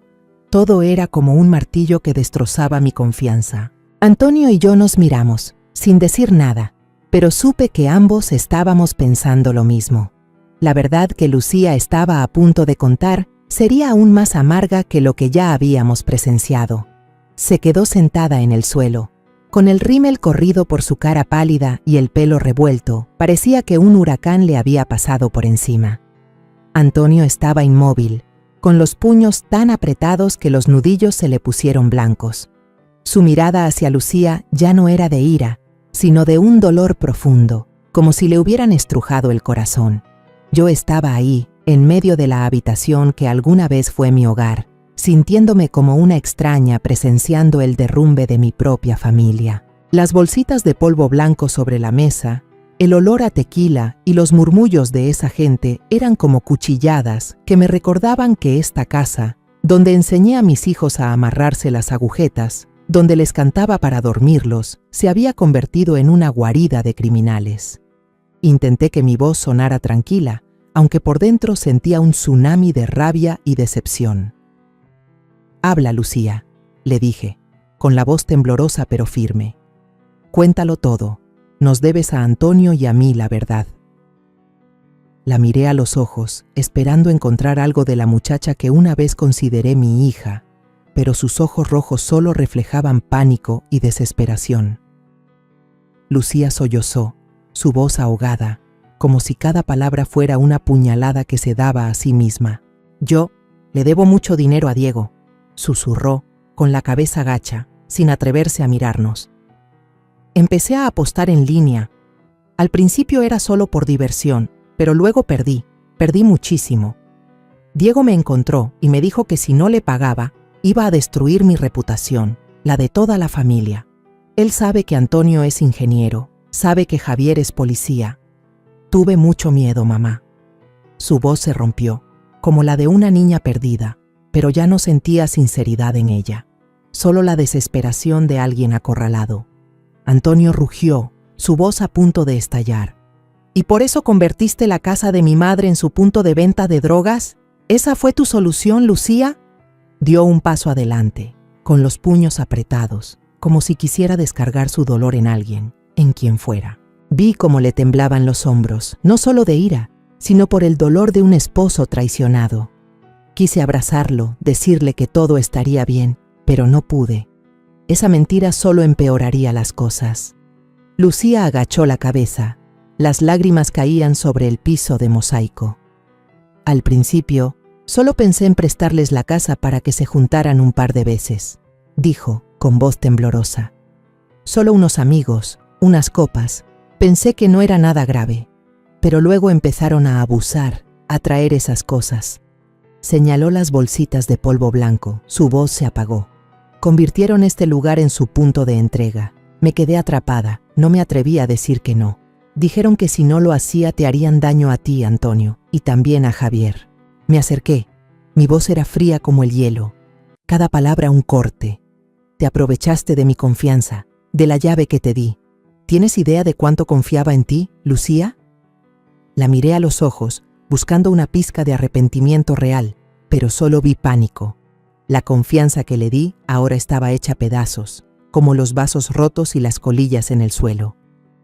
todo era como un martillo que destrozaba mi confianza. Antonio y yo nos miramos, sin decir nada, pero supe que ambos estábamos pensando lo mismo. La verdad que Lucía estaba a punto de contar sería aún más amarga que lo que ya habíamos presenciado. Se quedó sentada en el suelo. Con el rímel corrido por su cara pálida y el pelo revuelto, parecía que un huracán le había pasado por encima. Antonio estaba inmóvil, con los puños tan apretados que los nudillos se le pusieron blancos. Su mirada hacia Lucía ya no era de ira, sino de un dolor profundo, como si le hubieran estrujado el corazón. Yo estaba ahí, en medio de la habitación que alguna vez fue mi hogar, sintiéndome como una extraña presenciando el derrumbe de mi propia familia. Las bolsitas de polvo blanco sobre la mesa, el olor a tequila y los murmullos de esa gente eran como cuchilladas que me recordaban que esta casa, donde enseñé a mis hijos a amarrarse las agujetas, donde les cantaba para dormirlos, se había convertido en una guarida de criminales. Intenté que mi voz sonara tranquila, aunque por dentro sentía un tsunami de rabia y decepción. «Habla, Lucía», le dije, con la voz temblorosa pero firme. «Cuéntalo todo. Nos debes a Antonio y a mí la verdad». La miré a los ojos, esperando encontrar algo de la muchacha que una vez consideré mi hija, pero sus ojos rojos solo reflejaban pánico y desesperación. Lucía sollozó, su voz ahogada, como si cada palabra fuera una puñalada que se daba a sí misma. «Yo le debo mucho dinero a Diego», susurró, con la cabeza gacha, sin atreverse a mirarnos. «Empecé a apostar en línea. Al principio era solo por diversión, pero luego perdí muchísimo. Diego me encontró y me dijo que si no le pagaba, Iba a destruir mi reputación, la de toda la familia. Él sabe que Antonio es ingeniero, sabe que Javier es policía. Tuve mucho miedo, mamá. Su voz se rompió, como la de una niña perdida, pero ya no sentía sinceridad en ella, solo la desesperación de alguien acorralado. Antonio rugió, su voz a punto de estallar. ¿Y por eso convertiste la casa de mi madre en su punto de venta de drogas? ¿Esa fue tu solución, Lucía? Dio un paso adelante, con los puños apretados, como si quisiera descargar su dolor en alguien, en quien fuera. Vi cómo le temblaban los hombros, no solo de ira, sino por el dolor de un esposo traicionado. Quise abrazarlo, decirle que todo estaría bien, pero no pude. Esa mentira solo empeoraría las cosas. Lucía agachó la cabeza. Las lágrimas caían sobre el piso de mosaico. Al principio, solo pensé en prestarles la casa para que se juntaran un par de veces, dijo, con voz temblorosa. Solo unos amigos, unas copas. Pensé que no era nada grave, pero luego empezaron a abusar, a traer esas cosas. Señaló las bolsitas de polvo blanco, su voz se apagó. Convirtieron este lugar en su punto de entrega. Me quedé atrapada, no me atreví a decir que no. Dijeron que si no lo hacía te harían daño a ti, Antonio, y también a Javier. Me acerqué. Mi voz era fría como el hielo. Cada palabra un corte. Te aprovechaste de mi confianza, de la llave que te di. ¿Tienes idea de cuánto confiaba en ti, Lucía? La miré a los ojos, buscando una pizca de arrepentimiento real, pero solo vi pánico. La confianza que le di ahora estaba hecha pedazos, como los vasos rotos y las colillas en el suelo.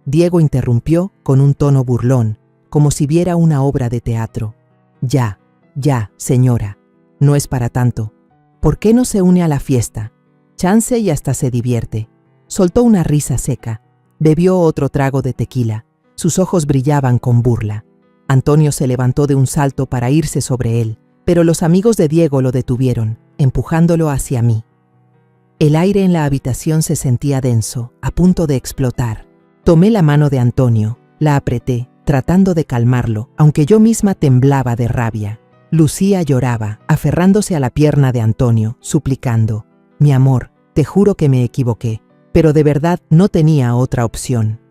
Diego interrumpió con un tono burlón, como si viera una obra de teatro. Ya, señora, no es para tanto. ¿Por qué no se une a la fiesta? Chance y hasta se divierte. Soltó una risa seca. Bebió otro trago de tequila. Sus ojos brillaban con burla. Antonio se levantó de un salto para irse sobre él, pero los amigos de Diego lo detuvieron, empujándolo hacia mí. El aire en la habitación se sentía denso, a punto de explotar. Tomé la mano de Antonio, la apreté, tratando de calmarlo, aunque yo misma temblaba de rabia. Lucía lloraba, aferrándose a la pierna de Antonio, suplicando: «Mi amor, te juro que me equivoqué, pero de verdad no tenía otra opción».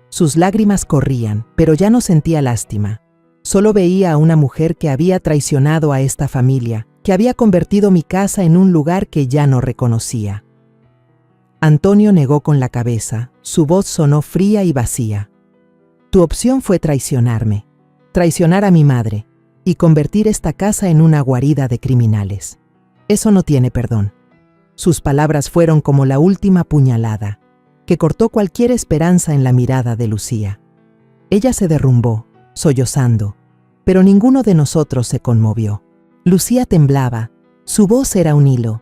Sus lágrimas corrían, pero ya no sentía lástima. Solo veía a una mujer que había traicionado a esta familia, que había convertido mi casa en un lugar que ya no reconocía. Antonio negó con la cabeza, su voz sonó fría y vacía. Tu opción fue traicionarme, traicionar a mi madre y convertir esta casa en una guarida de criminales. Eso no tiene perdón. Sus palabras fueron como la última puñalada, que cortó cualquier esperanza en la mirada de Lucía. Ella se derrumbó, sollozando, pero ninguno de nosotros se conmovió. Lucía temblaba, su voz era un hilo.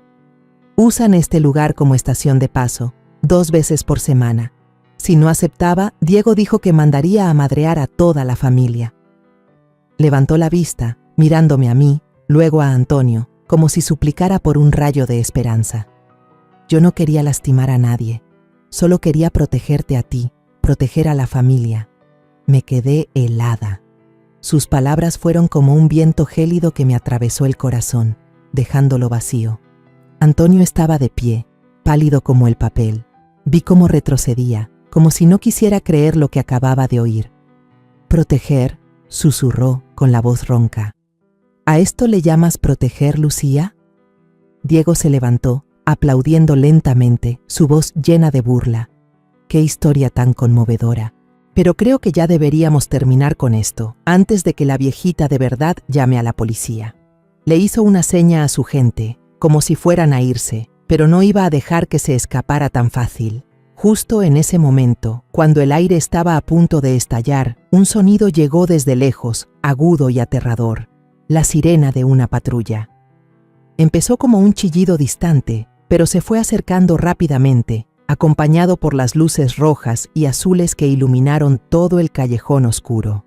Usan este lugar como estación de paso, 2 veces por semana. Si no aceptaba, Diego dijo que mandaría a madrear a toda la familia. Levantó la vista, mirándome a mí, luego a Antonio, como si suplicara por un rayo de esperanza. Yo no quería lastimar a nadie, solo quería protegerte a ti, proteger a la familia. Me quedé helada. Sus palabras fueron como un viento gélido que me atravesó el corazón, dejándolo vacío. Antonio estaba de pie, pálido como el papel. Vi cómo retrocedía, como si no quisiera creer lo que acababa de oír. «Proteger», susurró con la voz ronca. «¿A esto le llamas proteger, Lucía?» Diego se levantó, aplaudiendo lentamente, su voz llena de burla. «Qué historia tan conmovedora. Pero creo que ya deberíamos terminar con esto, antes de que la viejita de verdad llame a la policía». Le hizo una seña a su gente, como si fueran a irse, pero no iba a dejar que se escapara tan fácil. Justo en ese momento, cuando el aire estaba a punto de estallar, un sonido llegó desde lejos, agudo y aterrador, la sirena de una patrulla. Empezó como un chillido distante, pero se fue acercando rápidamente, acompañado por las luces rojas y azules que iluminaron todo el callejón oscuro.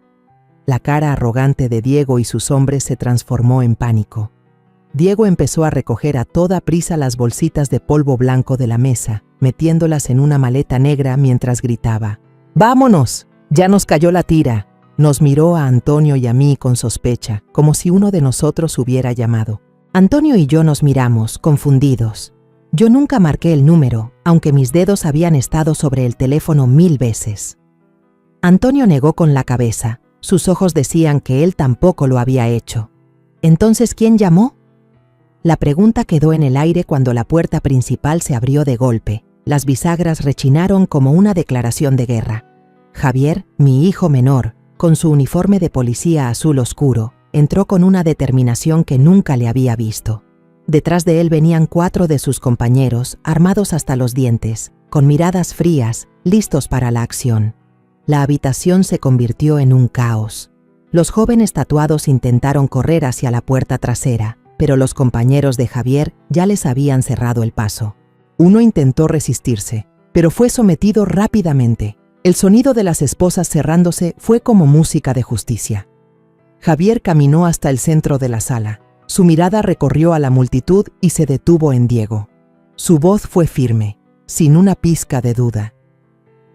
La cara arrogante de Diego y sus hombres se transformó en pánico. Diego empezó a recoger a toda prisa las bolsitas de polvo blanco de la mesa, metiéndolas en una maleta negra mientras gritaba: «¡Vámonos! ¡Ya nos cayó la tira!». Nos miró a Antonio y a mí con sospecha, como si uno de nosotros hubiera llamado. Antonio y yo nos miramos, confundidos. Yo nunca marqué el número, aunque mis dedos habían estado sobre el teléfono 1000 veces. Antonio negó con la cabeza. Sus ojos decían que él tampoco lo había hecho. ¿Entonces quién llamó? La pregunta quedó en el aire cuando la puerta principal se abrió de golpe. Las bisagras rechinaron como una declaración de guerra. Javier, mi hijo menor, con su uniforme de policía azul oscuro, entró con una determinación que nunca le había visto. Detrás de él venían 4 de sus compañeros, armados hasta los dientes, con miradas frías, listos para la acción. La habitación se convirtió en un caos. Los jóvenes tatuados intentaron correr hacia la puerta trasera, pero los compañeros de Javier ya les habían cerrado el paso. Uno intentó resistirse, pero fue sometido rápidamente. El sonido de las esposas cerrándose fue como música de justicia. Javier caminó hasta el centro de la sala. Su mirada recorrió a la multitud y se detuvo en Diego. Su voz fue firme, sin una pizca de duda.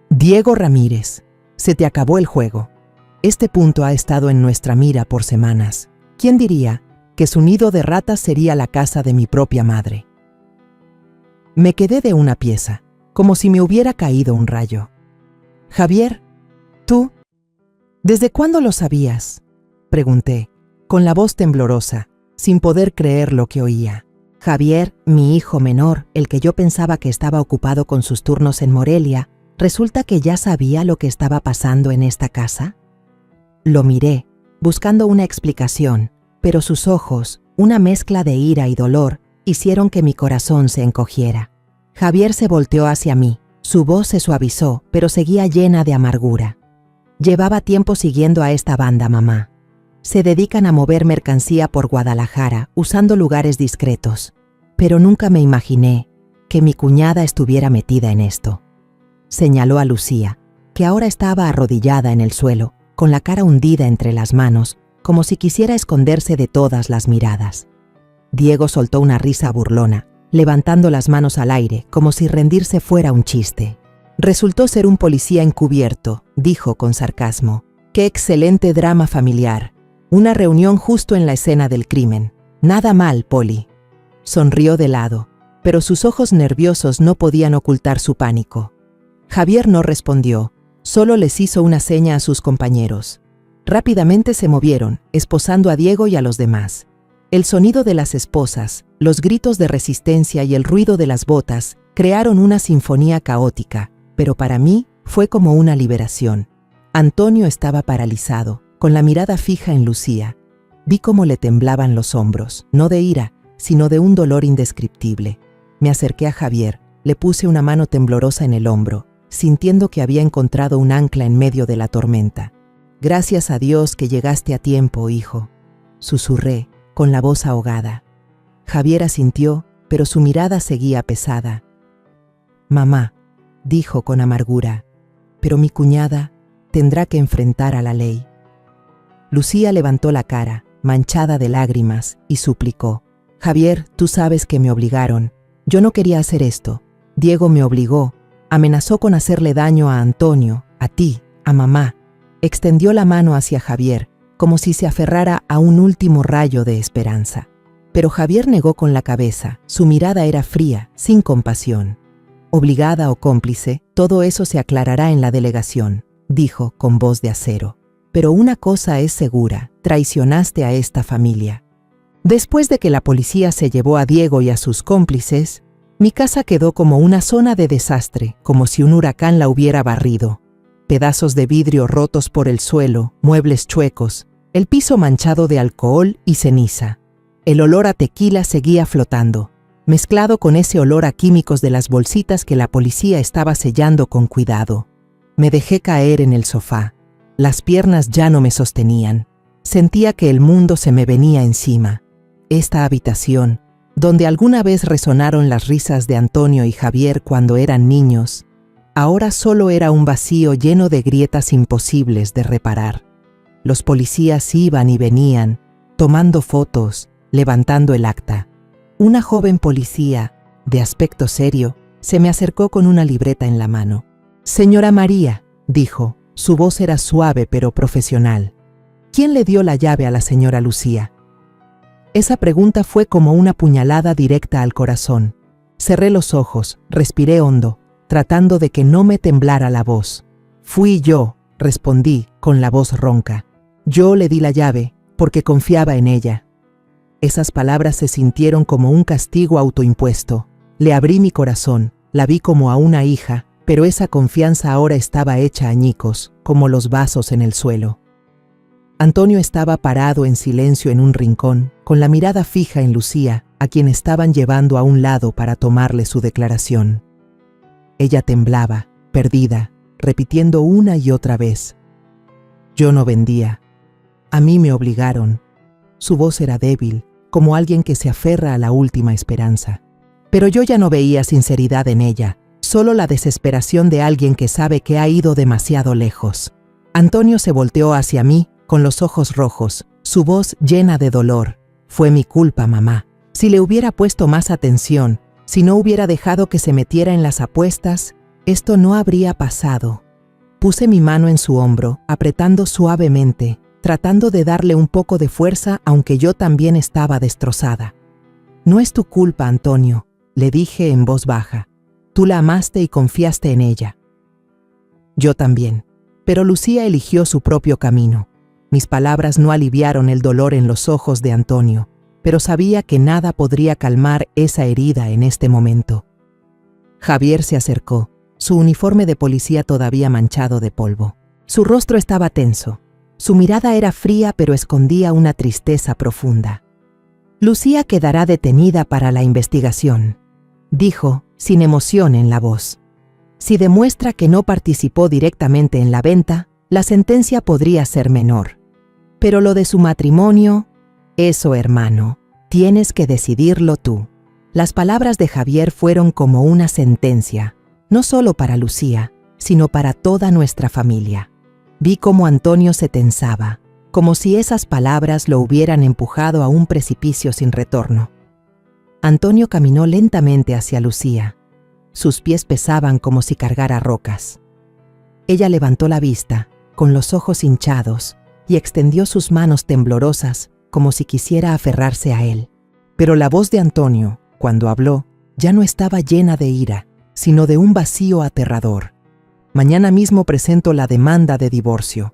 Diego Ramírez, se te acabó el juego. Este punto ha estado en nuestra mira por semanas. ¿Quién diría que su nido de ratas sería la casa de mi propia madre? Me quedé de una pieza, como si me hubiera caído un rayo. Javier, ¿tú? ¿Desde cuándo lo sabías?, pregunté, con la voz temblorosa, sin poder creer lo que oía. Javier, mi hijo menor, el que yo pensaba que estaba ocupado con sus turnos en Morelia, ¿resulta que ya sabía lo que estaba pasando en esta casa? Lo miré, buscando una explicación, pero sus ojos, una mezcla de ira y dolor, hicieron que mi corazón se encogiera. Javier se volteó hacia mí. Su voz se suavizó, pero seguía llena de amargura. Llevaba tiempo siguiendo a esta banda, mamá. Se dedican a mover mercancía por Guadalajara, usando lugares discretos. Pero nunca me imaginé que mi cuñada estuviera metida en esto. Señaló a Lucía, que ahora estaba arrodillada en el suelo, con la cara hundida entre las manos, como si quisiera esconderse de todas las miradas. Diego soltó una risa burlona, levantando las manos al aire, como si rendirse fuera un chiste. Resultó ser un policía encubierto, dijo con sarcasmo. ¡Qué excelente drama familiar! Una reunión justo en la escena del crimen. Nada mal, Poli. Sonrió de lado, pero sus ojos nerviosos no podían ocultar su pánico. Javier no respondió, solo les hizo una seña a sus compañeros. Rápidamente se movieron, esposando a Diego y a los demás. El sonido de las esposas, los gritos de resistencia y el ruido de las botas crearon una sinfonía caótica, pero para mí fue como una liberación. Antonio estaba paralizado, con la mirada fija en Lucía. Vi cómo le temblaban los hombros, no de ira, sino de un dolor indescriptible. Me acerqué a Javier, le puse una mano temblorosa en el hombro, sintiendo que había encontrado un ancla en medio de la tormenta. Gracias a Dios que llegaste a tiempo, hijo, susurré, con la voz ahogada. Javier asintió, pero su mirada seguía pesada. Mamá, dijo con amargura, pero mi cuñada tendrá que enfrentar a la ley. Lucía levantó la cara, manchada de lágrimas, y suplicó. Javier, tú sabes que me obligaron. Yo no quería hacer esto. Diego me obligó. Amenazó con hacerle daño a Antonio, a ti, a mamá. Extendió la mano hacia Javier, como si se aferrara a un último rayo de esperanza. Pero Javier negó con la cabeza. Su mirada era fría, sin compasión. Obligada o cómplice, todo eso se aclarará en la delegación, dijo con voz de acero. Pero una cosa es segura, traicionaste a esta familia. Después de que la policía se llevó a Diego y a sus cómplices, mi casa quedó como una zona de desastre, como si un huracán la hubiera barrido. Pedazos de vidrio rotos por el suelo, muebles chuecos, el piso manchado de alcohol y ceniza. El olor a tequila seguía flotando, mezclado con ese olor a químicos de las bolsitas que la policía estaba sellando con cuidado. Me dejé caer en el sofá. Las piernas ya no me sostenían. Sentía que el mundo se me venía encima. Esta habitación, donde alguna vez resonaron las risas de Antonio y Javier cuando eran niños, ahora solo era un vacío lleno de grietas imposibles de reparar. Los policías iban y venían, tomando fotos, levantando el acta. Una joven policía, de aspecto serio, se me acercó con una libreta en la mano. «Señora María», dijo, su voz era suave pero profesional. «¿Quién le dio la llave a la señora Lucía?» Esa pregunta fue como una puñalada directa al corazón. Cerré los ojos, respiré hondo, tratando de que no me temblara la voz. Fui yo, respondí, con la voz ronca. Yo le di la llave, porque confiaba en ella. Esas palabras se sintieron como un castigo autoimpuesto. Le abrí mi corazón, la vi como a una hija, pero esa confianza ahora estaba hecha añicos, como los vasos en el suelo. Antonio estaba parado en silencio en un rincón, con la mirada fija en Lucía, a quien estaban llevando a un lado para tomarle su declaración. Ella temblaba, perdida, repitiendo una y otra vez. Yo no vendía. A mí me obligaron. Su voz era débil, como alguien que se aferra a la última esperanza. Pero yo ya no veía sinceridad en ella, solo la desesperación de alguien que sabe que ha ido demasiado lejos. Antonio se volteó hacia mí, con los ojos rojos, su voz llena de dolor. Fue mi culpa, mamá. Si le hubiera puesto más atención, si no hubiera dejado que se metiera en las apuestas, esto no habría pasado. Puse mi mano en su hombro, apretando suavemente, tratando de darle un poco de fuerza, aunque yo también estaba destrozada. No es tu culpa, Antonio, le dije en voz baja. Tú la amaste y confiaste en ella. Yo también, pero Lucía eligió su propio camino. Mis palabras no aliviaron el dolor en los ojos de Antonio, pero sabía que nada podría calmar esa herida en este momento. Javier se acercó, su uniforme de policía todavía manchado de polvo. Su rostro estaba tenso. Su mirada era fría, pero escondía una tristeza profunda. Lucía quedará detenida para la investigación, dijo, sin emoción en la voz. Si demuestra que no participó directamente en la venta, la sentencia podría ser menor. Pero lo de su matrimonio, eso, hermano, tienes que decidirlo tú. Las palabras de Javier fueron como una sentencia, no solo para Lucía, sino para toda nuestra familia. Vi cómo Antonio se tensaba, como si esas palabras lo hubieran empujado a un precipicio sin retorno. Antonio caminó lentamente hacia Lucía. Sus pies pesaban como si cargara rocas. Ella levantó la vista, con los ojos hinchados, y extendió sus manos temblorosas, como si quisiera aferrarse a él. Pero la voz de Antonio, cuando habló, ya no estaba llena de ira, sino de un vacío aterrador. Mañana mismo presento la demanda de divorcio.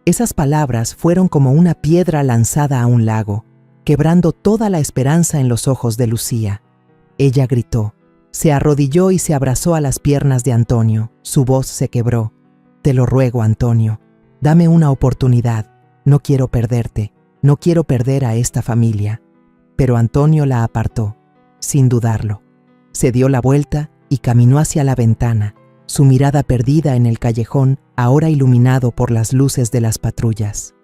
Esas palabras fueron como una piedra lanzada a un lago, quebrando toda la esperanza en los ojos de Lucía. Ella gritó, se arrodilló y se abrazó a las piernas de Antonio. Su voz se quebró. Te lo ruego, Antonio, dame una oportunidad. No quiero perderte, no quiero perder a esta familia. Pero Antonio la apartó, sin dudarlo. Se dio la vuelta y caminó hacia la ventana, su mirada perdida en el callejón, ahora iluminado por las luces de las patrullas.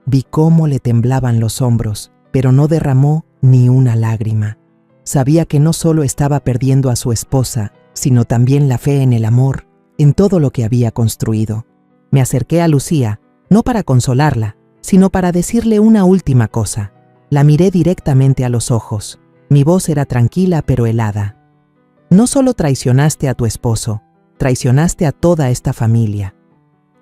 Vi cómo le temblaban los hombros, pero no derramó ni una lágrima. Sabía que no solo estaba perdiendo a su esposa, sino también la fe en el amor, en todo lo que había construido. Me acerqué a Lucía, no para consolarla, sino para decirle una última cosa. La miré directamente a los ojos. Mi voz era tranquila pero helada. No solo traicionaste a tu esposo, traicionaste a toda esta familia.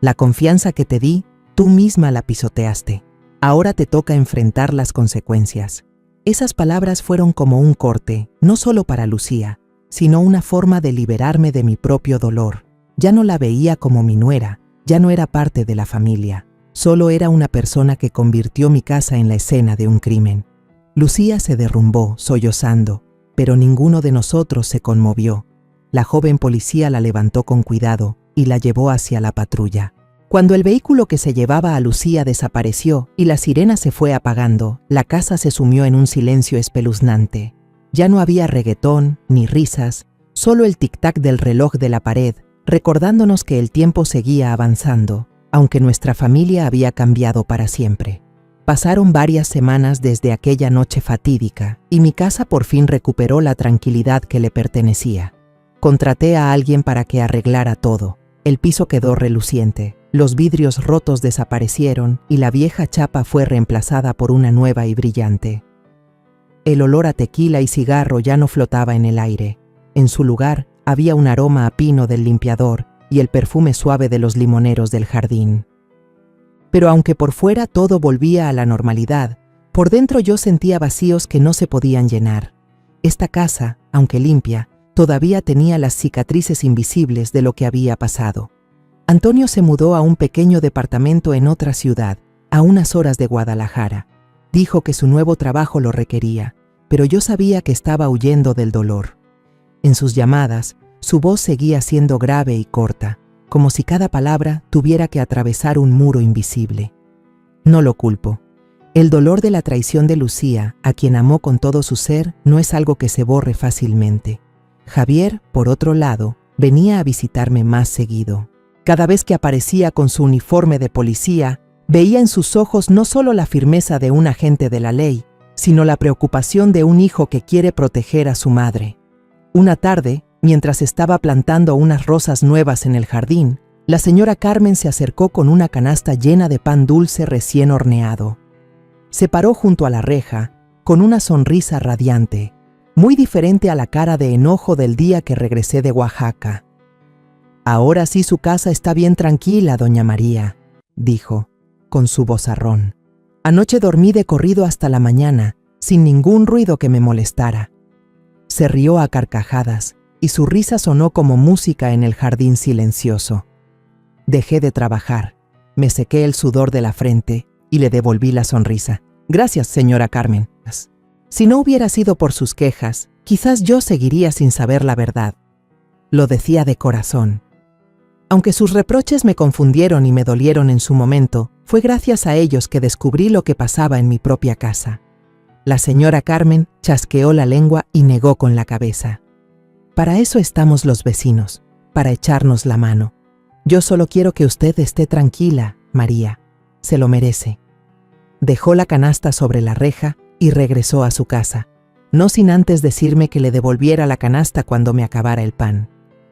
La confianza que te di, tú misma la pisoteaste. Ahora te toca enfrentar las consecuencias. Esas palabras fueron como un corte, no solo para Lucía, sino una forma de liberarme de mi propio dolor. Ya no la veía como mi nuera, ya no era parte de la familia. Solo era una persona que convirtió mi casa en la escena de un crimen. Lucía se derrumbó, sollozando, pero ninguno de nosotros se conmovió. La joven policía la levantó con cuidado y la llevó hacia la patrulla. Cuando el vehículo que se llevaba a Lucía desapareció y la sirena se fue apagando, la casa se sumió en un silencio espeluznante. Ya no había reggaetón ni risas, solo el tic-tac del reloj de la pared, recordándonos que el tiempo seguía avanzando, aunque nuestra familia había cambiado para siempre. Pasaron varias semanas desde aquella noche fatídica y mi casa por fin recuperó la tranquilidad que le pertenecía. Contraté a alguien para que arreglara todo. El piso quedó reluciente, los vidrios rotos desaparecieron y la vieja chapa fue reemplazada por una nueva y brillante. El olor a tequila y cigarro ya no flotaba en el aire. En su lugar había un aroma a pino del limpiador y el perfume suave de los limoneros del jardín. Pero aunque por fuera todo volvía a la normalidad, Por dentro yo sentía vacíos que no se podían llenar. Esta casa, aunque limpia, todavía tenía las cicatrices invisibles de lo que había pasado. Antonio se mudó a un pequeño departamento en otra ciudad, a unas horas de Guadalajara. Dijo que su nuevo trabajo lo requería, pero yo sabía que estaba huyendo del dolor. En sus llamadas, su voz seguía siendo grave y corta, como si cada palabra tuviera que atravesar un muro invisible. No lo culpo. El dolor de la traición de Lucía, a quien amó con todo su ser, no es algo que se borre fácilmente. Javier, por otro lado, venía a visitarme más seguido. Cada vez que aparecía con su uniforme de policía, veía en sus ojos no solo la firmeza de un agente de la ley, sino la preocupación de un hijo que quiere proteger a su madre. Una tarde, mientras estaba plantando unas rosas nuevas en el jardín, la señora Carmen se acercó con una canasta llena de pan dulce recién horneado. Se paró junto a la reja, con una sonrisa radiante, muy diferente a la cara de enojo del día que regresé de Oaxaca. «Ahora sí su casa está bien tranquila, doña María», dijo, con su vozarrón. «Anoche dormí de corrido hasta la mañana, sin ningún ruido que me molestara». Se rió a carcajadas, y su risa sonó como música en el jardín silencioso. Dejé de trabajar, me sequé el sudor de la frente y le devolví la sonrisa. «Gracias, señora Carmen. Si no hubiera sido por sus quejas, quizás yo seguiría sin saber la verdad». Lo decía de corazón. Aunque sus reproches me confundieron y me dolieron en su momento, fue gracias a ellos que descubrí lo que pasaba en mi propia casa. La señora Carmen chasqueó la lengua y negó con la cabeza. «Para eso estamos los vecinos, para echarnos la mano. Yo solo quiero que usted esté tranquila, María. Se lo merece». Dejó la canasta sobre la reja y regresó a su casa, no sin antes decirme que le devolviera la canasta cuando me acabara el pan.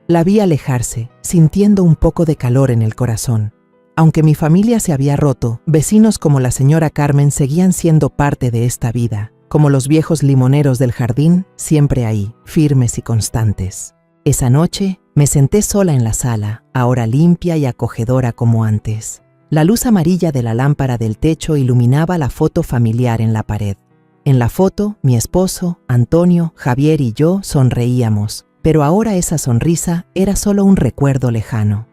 La vi alejarse, sintiendo un poco de calor en el corazón. Aunque mi familia se había roto, vecinos como la señora Carmen seguían siendo parte de esta vida, como los viejos limoneros del jardín, siempre ahí, firmes y constantes. Esa noche me senté sola en la sala, ahora limpia y acogedora como antes. La luz amarilla de la lámpara del techo iluminaba la foto familiar en la pared. En la foto, mi esposo, Antonio, Javier y yo sonreíamos, pero ahora esa sonrisa era solo un recuerdo lejano.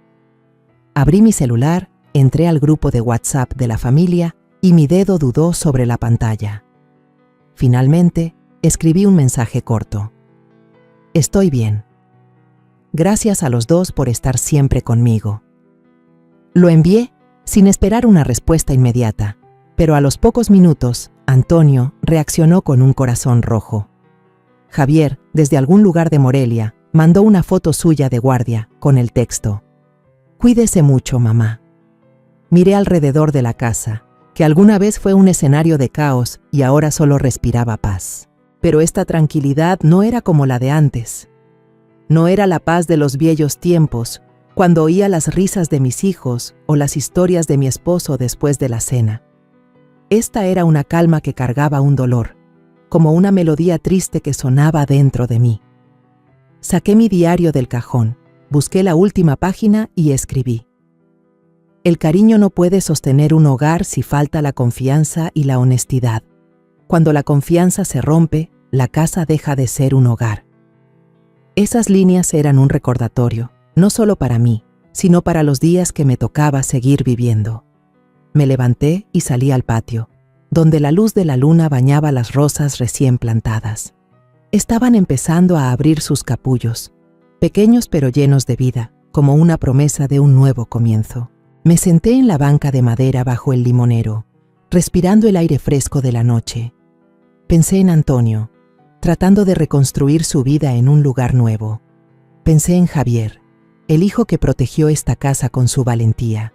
Abrí mi celular, entré al grupo de WhatsApp de la familia y mi dedo dudó sobre la pantalla. Finalmente, escribí un mensaje corto. «Estoy bien. Gracias a los dos por estar siempre conmigo». Lo envié sin esperar una respuesta inmediata, pero a los pocos minutos, Antonio reaccionó con un corazón rojo. Javier, desde algún lugar de Morelia, mandó una foto suya de guardia con el texto: «Cuídese mucho, mamá». Miré alrededor de la casa, que alguna vez fue un escenario de caos y ahora solo respiraba paz. Pero esta tranquilidad no era como la de antes. No era la paz de los viejos tiempos, cuando oía las risas de mis hijos o las historias de mi esposo después de la cena. Esta era una calma que cargaba un dolor, como una melodía triste que sonaba dentro de mí. Saqué mi diario del cajón, busqué la última página y escribí: «El cariño no puede sostener un hogar si falta la confianza y la honestidad. Cuando la confianza se rompe, la casa deja de ser un hogar». Esas líneas eran un recordatorio, no solo para mí, sino para los días que me tocaba seguir viviendo. Me levanté y salí al patio, donde la luz de la luna bañaba las rosas recién plantadas. Estaban empezando a abrir sus capullos, pequeños pero llenos de vida, como una promesa de un nuevo comienzo. Me senté en la banca de madera bajo el limonero, respirando el aire fresco de la noche. Pensé en Antonio, tratando de reconstruir su vida en un lugar nuevo. Pensé en Javier, el hijo que protegió esta casa con su valentía.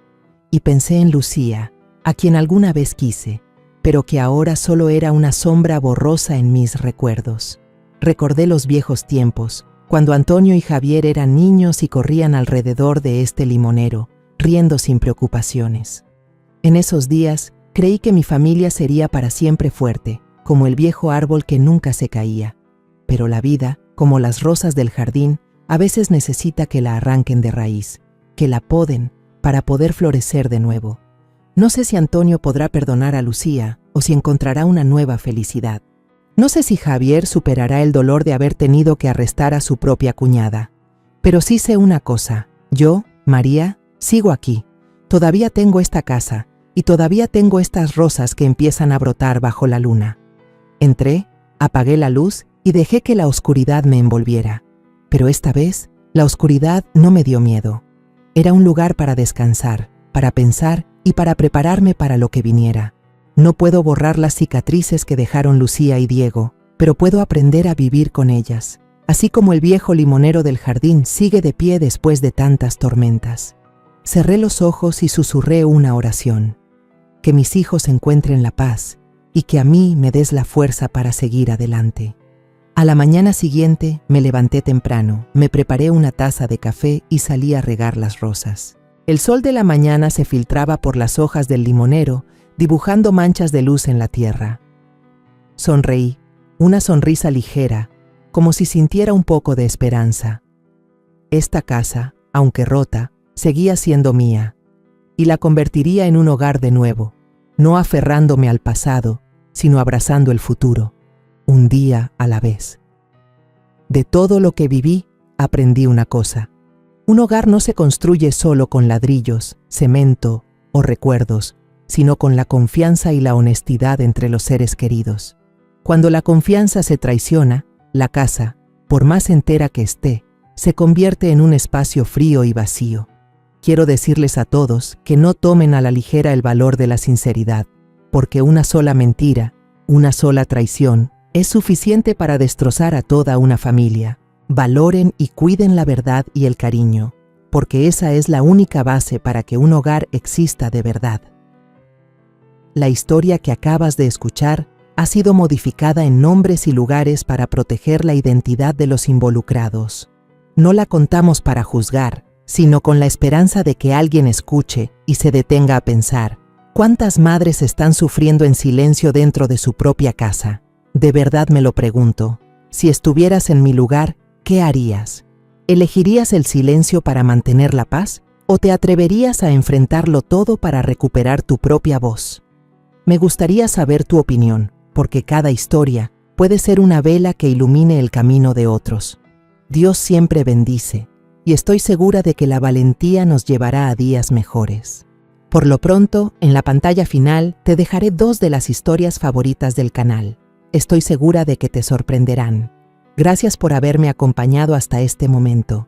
Y pensé en Lucía, a quien alguna vez quise, pero que ahora solo era una sombra borrosa en mis recuerdos. Recordé los viejos tiempos, cuando Antonio y Javier eran niños y corrían alrededor de este limonero, riendo sin preocupaciones. En esos días, creí que mi familia sería para siempre fuerte, como el viejo árbol que nunca se caía. Pero la vida, como las rosas del jardín, a veces necesita que la arranquen de raíz, que la poden, para poder florecer de nuevo. No sé si Antonio podrá perdonar a Lucía o si encontrará una nueva felicidad. No sé si Javier superará el dolor de haber tenido que arrestar a su propia cuñada. Pero sí sé una cosa, yo, María, sigo aquí. Todavía tengo esta casa y todavía tengo estas rosas que empiezan a brotar bajo la luna. Entré, apagué la luz y dejé que la oscuridad me envolviera. Pero esta vez, la oscuridad no me dio miedo. Era un lugar para descansar, para pensar y para prepararme para lo que viniera. No puedo borrar las cicatrices que dejaron Lucía y Diego, pero puedo aprender a vivir con ellas, así como el viejo limonero del jardín sigue de pie después de tantas tormentas. Cerré los ojos y susurré una oración. Que mis hijos encuentren la paz y que a mí me des la fuerza para seguir adelante. A la mañana siguiente me levanté temprano, me preparé una taza de café y salí a regar las rosas. El sol de la mañana se filtraba por las hojas del limonero, dibujando manchas de luz en la tierra. Sonreí, una sonrisa ligera, como si sintiera un poco de esperanza. Esta casa, aunque rota, seguía siendo mía, y la convertiría en un hogar de nuevo, no aferrándome al pasado, sino abrazando el futuro, un día a la vez. De todo lo que viví, aprendí una cosa. Un hogar no se construye solo con ladrillos, cemento o recuerdos, sino con la confianza y la honestidad entre los seres queridos. Cuando la confianza se traiciona, la casa, por más entera que esté, se convierte en un espacio frío y vacío. Quiero decirles a todos que no tomen a la ligera el valor de la sinceridad, porque una sola mentira, una sola traición, es suficiente para destrozar a toda una familia. Valoren y cuiden la verdad y el cariño, porque esa es la única base para que un hogar exista de verdad. La historia que acabas de escuchar ha sido modificada en nombres y lugares para proteger la identidad de los involucrados. No la contamos para juzgar, sino con la esperanza de que alguien escuche y se detenga a pensar, ¿cuántas madres están sufriendo en silencio dentro de su propia casa? De verdad me lo pregunto. Si estuvieras en mi lugar, ¿qué harías? ¿Elegirías el silencio para mantener la paz? ¿O te atreverías a enfrentarlo todo para recuperar tu propia voz? Me gustaría saber tu opinión, porque cada historia puede ser una vela que ilumine el camino de otros. Dios siempre bendice, y estoy segura de que la valentía nos llevará a días mejores. Por lo pronto, en la pantalla final te dejaré 2 de las historias favoritas del canal. Estoy segura de que te sorprenderán. Gracias por haberme acompañado hasta este momento.